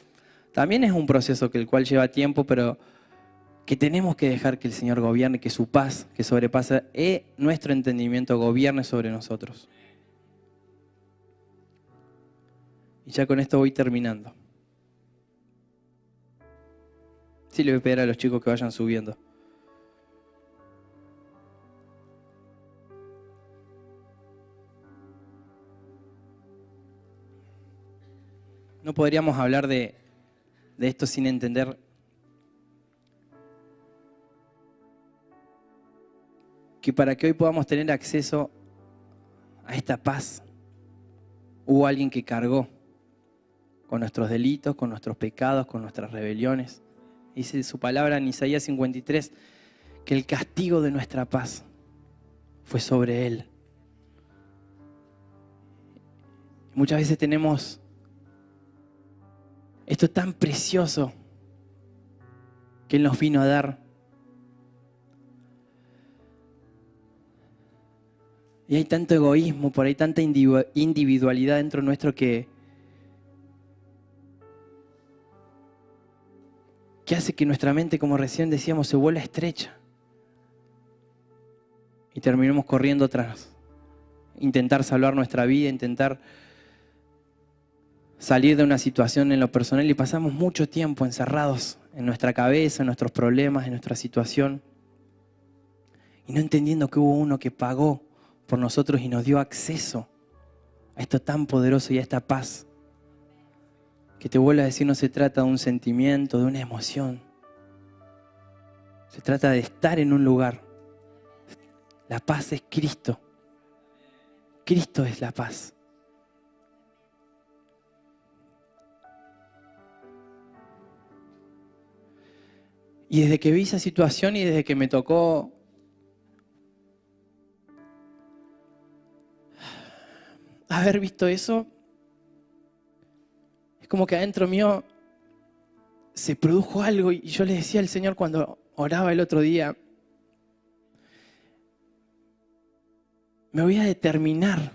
Speaker 2: También es un proceso que el cual lleva tiempo, pero que tenemos que dejar que el Señor gobierne, que su paz, que sobrepasa nuestro entendimiento, gobierne sobre nosotros. Y ya con esto voy terminando. Sí, le voy a pedir a los chicos que vayan subiendo. No podríamos hablar de esto sin entender que para que hoy podamos tener acceso a esta paz, hubo alguien que cargó con nuestros delitos, con nuestros pecados, con nuestras rebeliones. Dice su palabra en Isaías 53, que el castigo de nuestra paz fue sobre Él. Muchas veces tenemos esto tan precioso que Él nos vino a dar. Y hay tanto egoísmo, por ahí tanta individualidad dentro nuestro que hace que nuestra mente, como recién decíamos, se vuelva estrecha. Y terminemos corriendo tras intentar salvar nuestra vida, intentar salir de una situación en lo personal y pasamos mucho tiempo encerrados en nuestra cabeza, en nuestros problemas, en nuestra situación. Y no entendiendo que hubo uno que pagó por nosotros y nos dio acceso a esto tan poderoso y a esta paz. Que te vuelvo a decir, no se trata de un sentimiento, de una emoción. Se trata de estar en un lugar. La paz es Cristo. Cristo es la paz. Y desde que vi esa situación y desde que me tocó haber visto eso, es como que adentro mío se produjo algo y yo le decía al Señor cuando oraba el otro día, me voy a determinar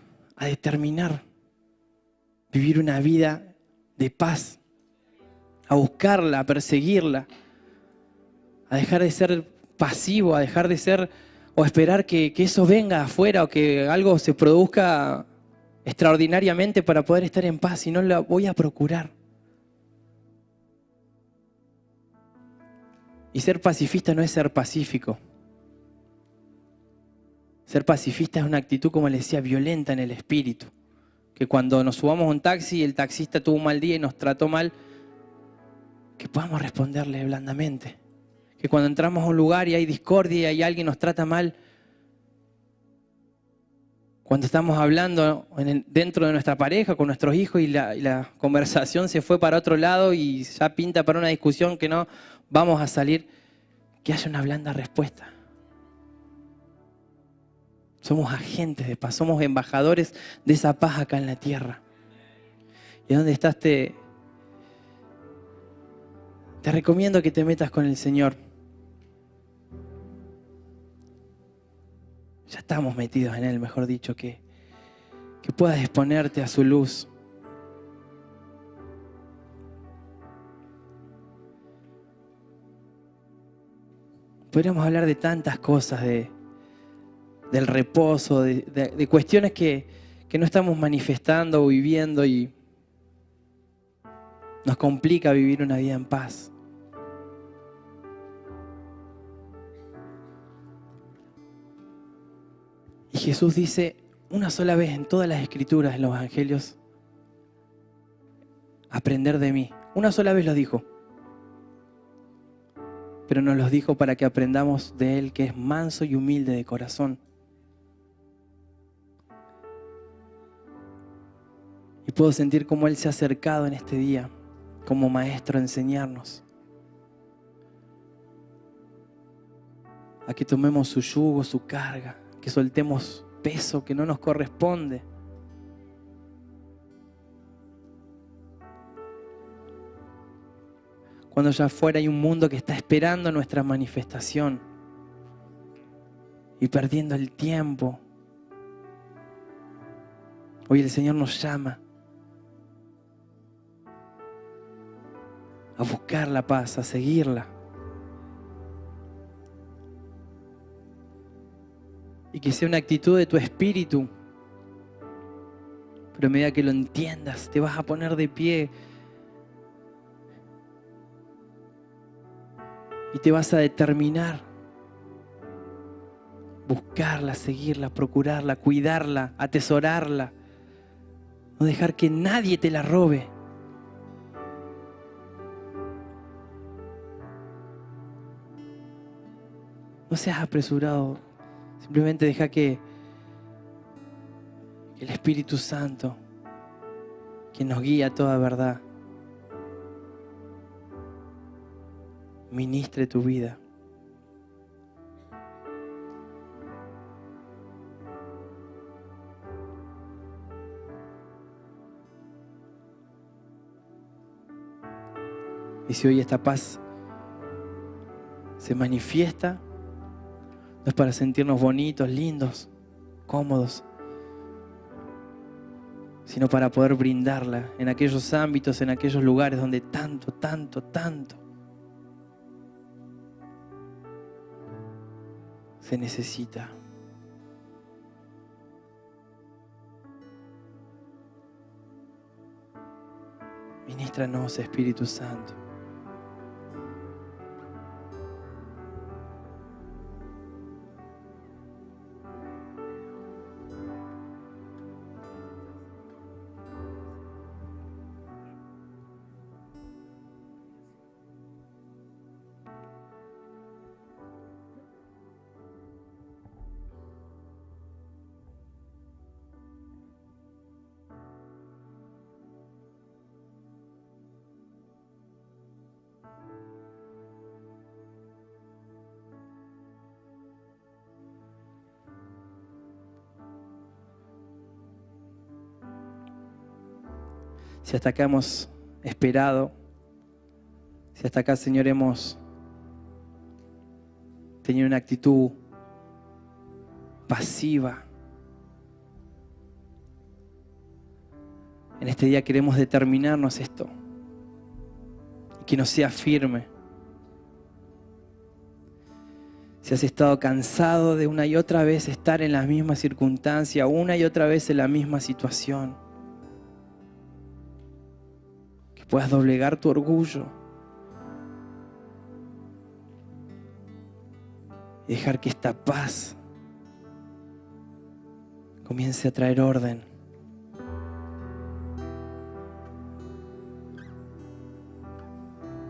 Speaker 2: vivir una vida de paz, a buscarla, a perseguirla, a dejar de ser pasivo, a dejar de ser o esperar que eso venga afuera o que algo se produzca extraordinariamente para poder estar en paz, sino la voy a procurar. Y ser pacifista no es ser pacífico. Ser pacifista es una actitud, como les decía, violenta en el espíritu. Que cuando nos subamos a un taxi y el taxista tuvo un mal día y nos trató mal, que podamos responderle blandamente. Que cuando entramos a un lugar y hay discordia y alguien nos trata mal, cuando estamos hablando dentro de nuestra pareja, con nuestros hijos y la conversación se fue para otro lado y ya pinta para una discusión que no vamos a salir, que haya una blanda respuesta. Somos agentes de paz, somos embajadores de esa paz acá en la tierra. ¿Y dónde estás? Te recomiendo que te metas con el Señor. Ya estamos metidos en Él, mejor dicho, que puedas exponerte a su luz. Podríamos hablar de tantas cosas, del reposo, de cuestiones que no estamos manifestando o viviendo y Nos complica vivir una vida en paz. Y Jesús dice una sola vez en todas las escrituras, en los evangelios, aprender de mí. Una sola vez lo dijo. Pero nos los dijo para que aprendamos de Él, que es manso y humilde de corazón. Y puedo sentir cómo Él se ha acercado en este día, como maestro, a enseñarnos. A que tomemos su yugo, su carga, que soltemos peso que no nos corresponde. Cuando allá afuera hay un mundo que está esperando nuestra manifestación y perdiendo el tiempo, hoy el Señor nos llama a buscar la paz, a seguirla. Y que sea una actitud de tu espíritu. Pero a medida que lo entiendas, te vas a poner de pie y te vas a determinar buscarla, seguirla, procurarla, cuidarla, atesorarla. No dejar que nadie te la robe. No seas apresurado. Simplemente deja que el Espíritu Santo, quien nos guía a toda verdad, ministre tu vida. Y si hoy esta paz se manifiesta, no es para sentirnos bonitos, lindos, cómodos, sino para poder brindarla en aquellos ámbitos, en aquellos lugares donde tanto se necesita. Ministranos, Espíritu Santo. Si hasta acá hemos esperado, si hasta acá, Señor, hemos tenido una actitud pasiva, en este día queremos determinarnos esto y que nos sea firme. Si has estado cansado de una y otra vez estar en la misma circunstancia, una y otra vez en la misma situación, puedas doblegar tu orgullo y dejar que esta paz comience a traer orden.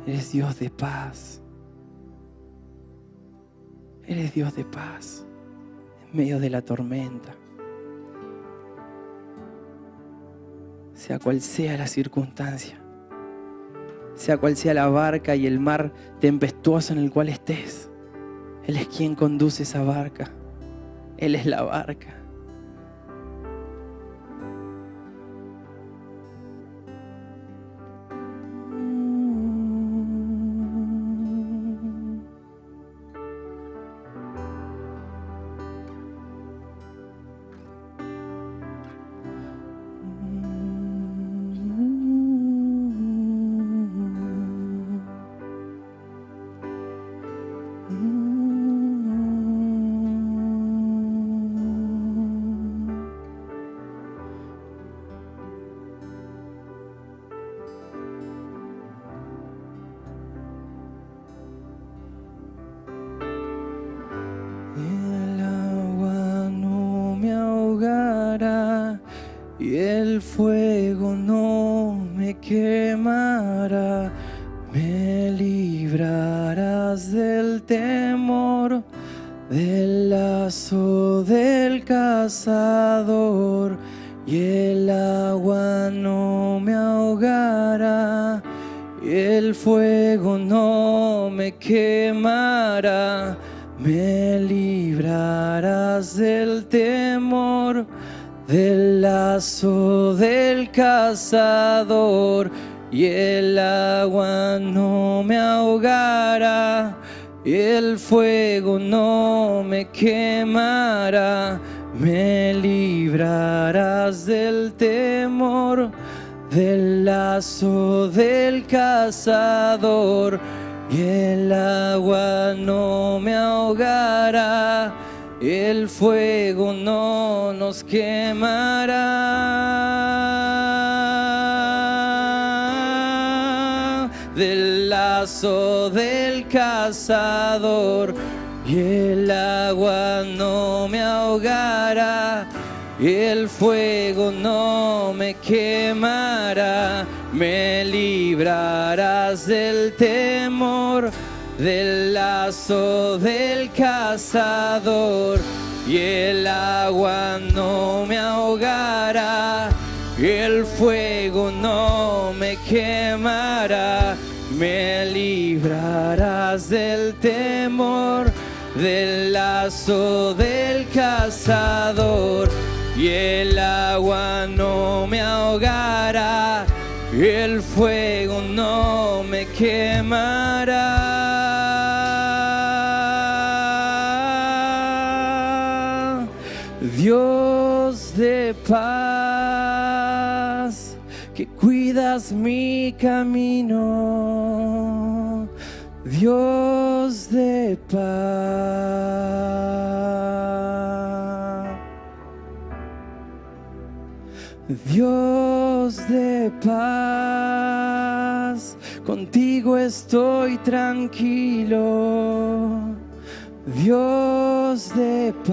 Speaker 2: Eres Dios de paz. Eres Dios de paz en medio de la tormenta. Sea cual sea la circunstancia, sea cual sea la barca y el mar tempestuoso en el cual estés, Él es quien conduce esa barca. Él es la barca. y el fuego no me quemará. Me librarás del temor, del lazo del cazador, y el agua no me ahogará, y el fuego no me quemará. Me librarás del temor, del lazo del cazador, y el agua no me ahogará, y el fuego no me quemará. Me librarás del temor, del lazo del cazador, y el agua no me ahogará, el fuego no nos quemará. Del lazo del cazador, y el agua no me ahogará, el fuego no me quemará. Me librarás del temor, del lazo del cazador, y el agua no me ahogará, el fuego no me quemará. Me librarás del temor, del lazo del cazador, y el agua no me ahogará, el fuego no me quemará. Dios de paz, que cuidas mi camino, Dios de paz, Dios de paz, contigo estoy tranquilo, Dios de paz.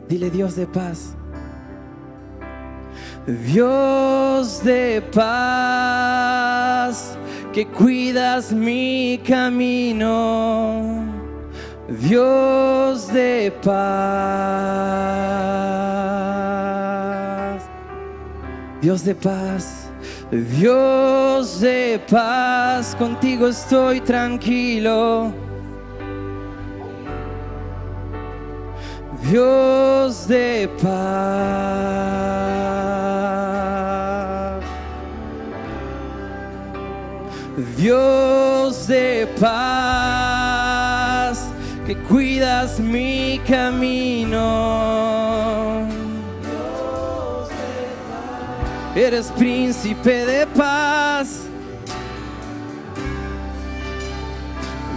Speaker 2: Dile: Dios de paz. Dios de paz, que cuidas mi camino, Dios de paz, Dios de paz, Dios de paz, contigo estoy tranquilo, Dios de paz, Dios de paz, que cuidas mi camino, Dios de paz, eres príncipe de paz,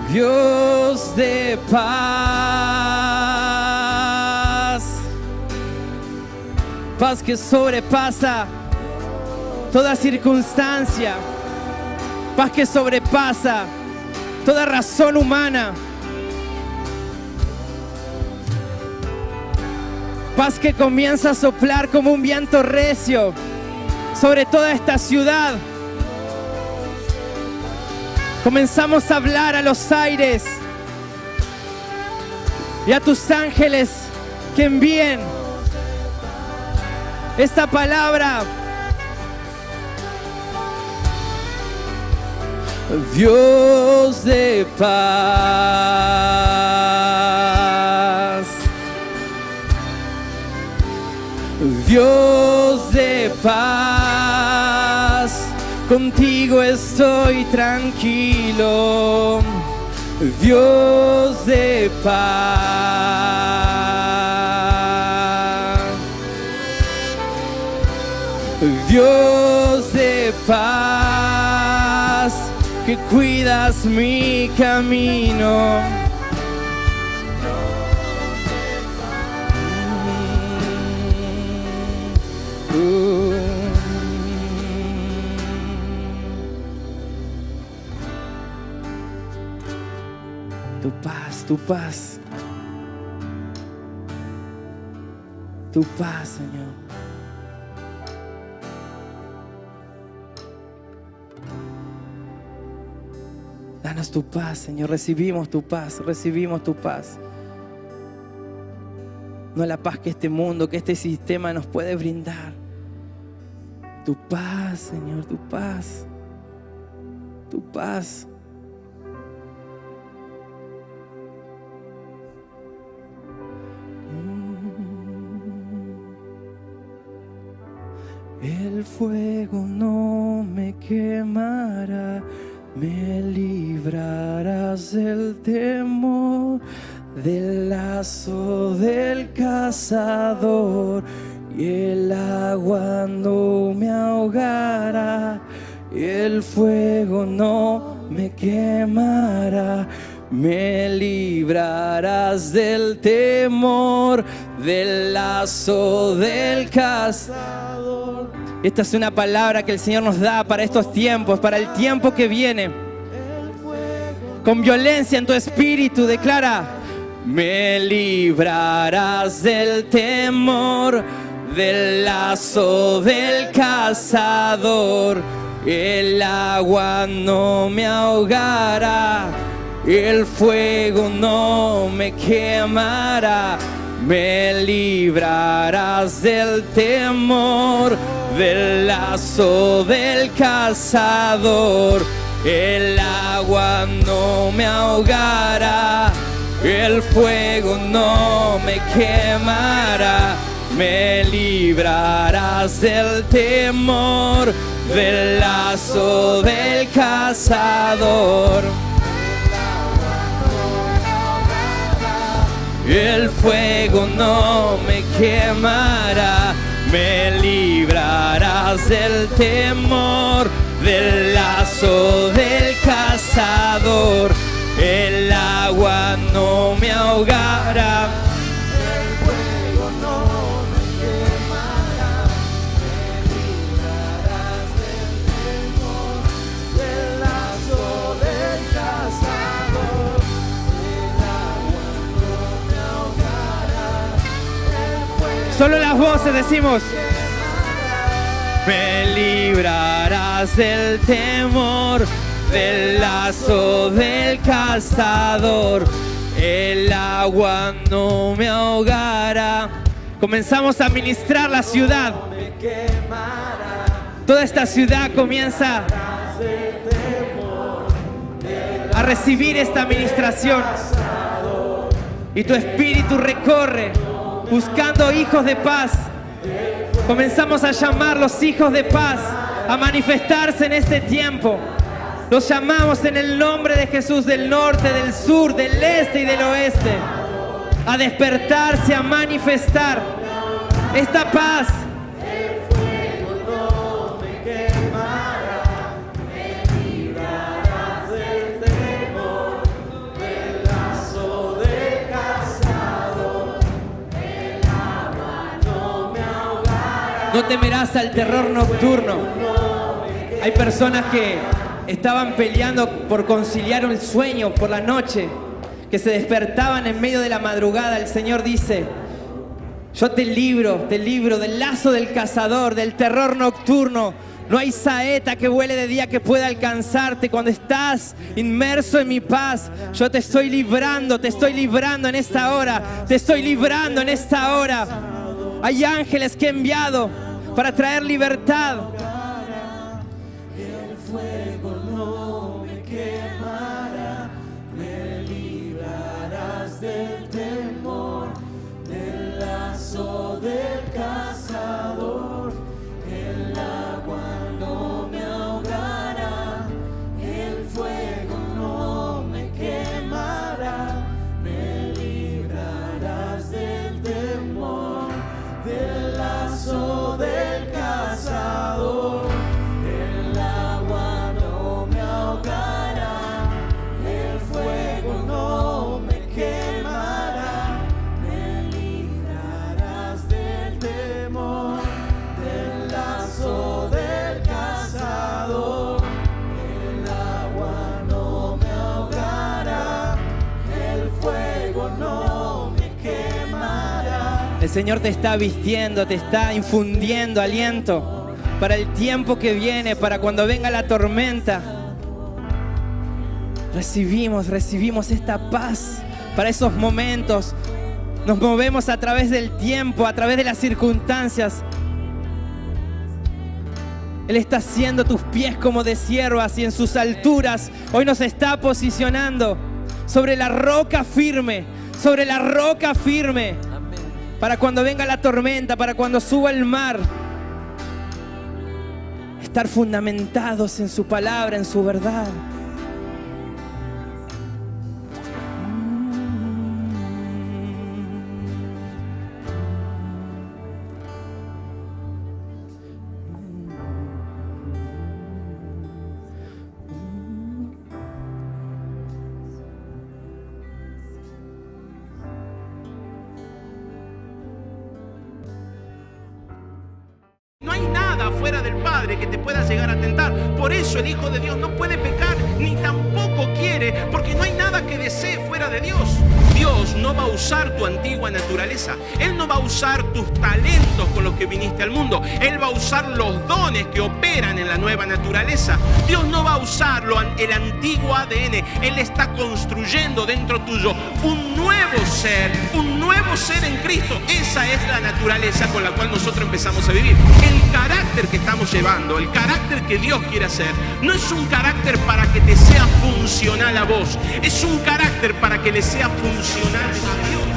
Speaker 2: Dios de paz, paz que sobrepasa toda circunstancia, paz que sobrepasa toda razón humana, paz que comienza a soplar como un viento recio sobre toda esta ciudad. Comenzamos a hablar a los aires y a tus ángeles que envíen esta palabra. Dios de paz, Dios de paz, contigo estoy tranquilo, Dios de paz, Dios de paz, que cuidas mi camino. Tu paz, Tu paz, Señor. Danos tu paz, Señor. Recibimos tu paz, recibimos tu paz. No la paz que este mundo, que este sistema nos puede brindar. Tu paz, Señor, tu paz. Tu paz. El fuego no me quemará, me librarás del temor, del lazo del cazador, y el agua no me ahogará. El fuego no me quemará, me librarás del temor, del lazo del cazador. Esta es una palabra que el Señor nos da para estos tiempos, para el tiempo que viene. Con violencia en tu espíritu, declara: me librarás del temor, del lazo del cazador. El agua no me ahogará, el fuego no me quemará. Me librarás del temor, del lazo del cazador. El agua no me ahogará, el fuego no me quemará. Me librarás del temor, del lazo del cazador. El fuego no me quemará, me librarás del temor, del lazo del cazador. El agua no me ahogará, el fuego no me quemará. Me librarás del temor, del lazo del cazador. El agua no me ahogará, el fuego. Solo las voces decimos: me librarás del temor, del lazo del cazador. El agua no me ahogará. Comenzamos a ministrar la ciudad. Toda esta ciudad comienza a recibir esta administración. Y tu espíritu recorre buscando hijos de paz. Comenzamos a llamar los hijos de paz a manifestarse en este tiempo. Los llamamos en el nombre de Jesús, del norte, del sur, del este y del oeste, a despertarse, a manifestar esta paz. El fuego no me quemará, me librarás del temor, del lazo del cazador. El agua no me ahogará. No temerás al terror nocturno. Hay personas que estaban peleando por conciliar un sueño por la noche, que se despertaban en medio de la madrugada. El Señor dice: yo te libro del lazo del cazador, del terror nocturno. No hay saeta que vuele de día que pueda alcanzarte. Cuando estás inmerso en mi paz, yo te estoy librando en esta hora. Te estoy librando en esta hora. Hay ángeles que he enviado para traer libertad. Del temor, del lazo del cazador. El agua no me ahogará, el fuego no me quemará. Me librarás del temor, del lazo del cazador. El agua no me ahogará, el fuego no me quemará. El Señor te está vistiendo, te está infundiendo aliento para el tiempo que viene, para cuando venga la tormenta. Recibimos esta paz para esos momentos. Nos movemos a través del tiempo, a través de las circunstancias. Él está haciendo tus pies como de siervas y en sus alturas hoy nos está posicionando sobre la roca firme, sobre la roca firme. Para cuando venga la tormenta, para cuando suba el mar, estar fundamentados en su palabra, en su verdad.
Speaker 1: No hay nada fuera del Padre que te pueda llegar a tentar. Por eso el Hijo de Dios no puede pecar, ni tampoco quiere, porque no hay nada que desee fuera de Dios. Dios no va a usar tu antigua naturaleza. Él no va a usar tus talentos con los que viniste al mundo. Él va a usar los dones que operan en la nueva naturaleza. Dios no va a usar el antiguo ADN. Él está construyendo dentro tuyo un nuevo ser en Cristo. Esa es la naturaleza con la cual nosotros empezamos a vivir. El carácter que estamos llevando, el carácter que Dios quiere hacer, no es un carácter para que te sea funcional a vos. Es un carácter para que le sea funcional a Dios.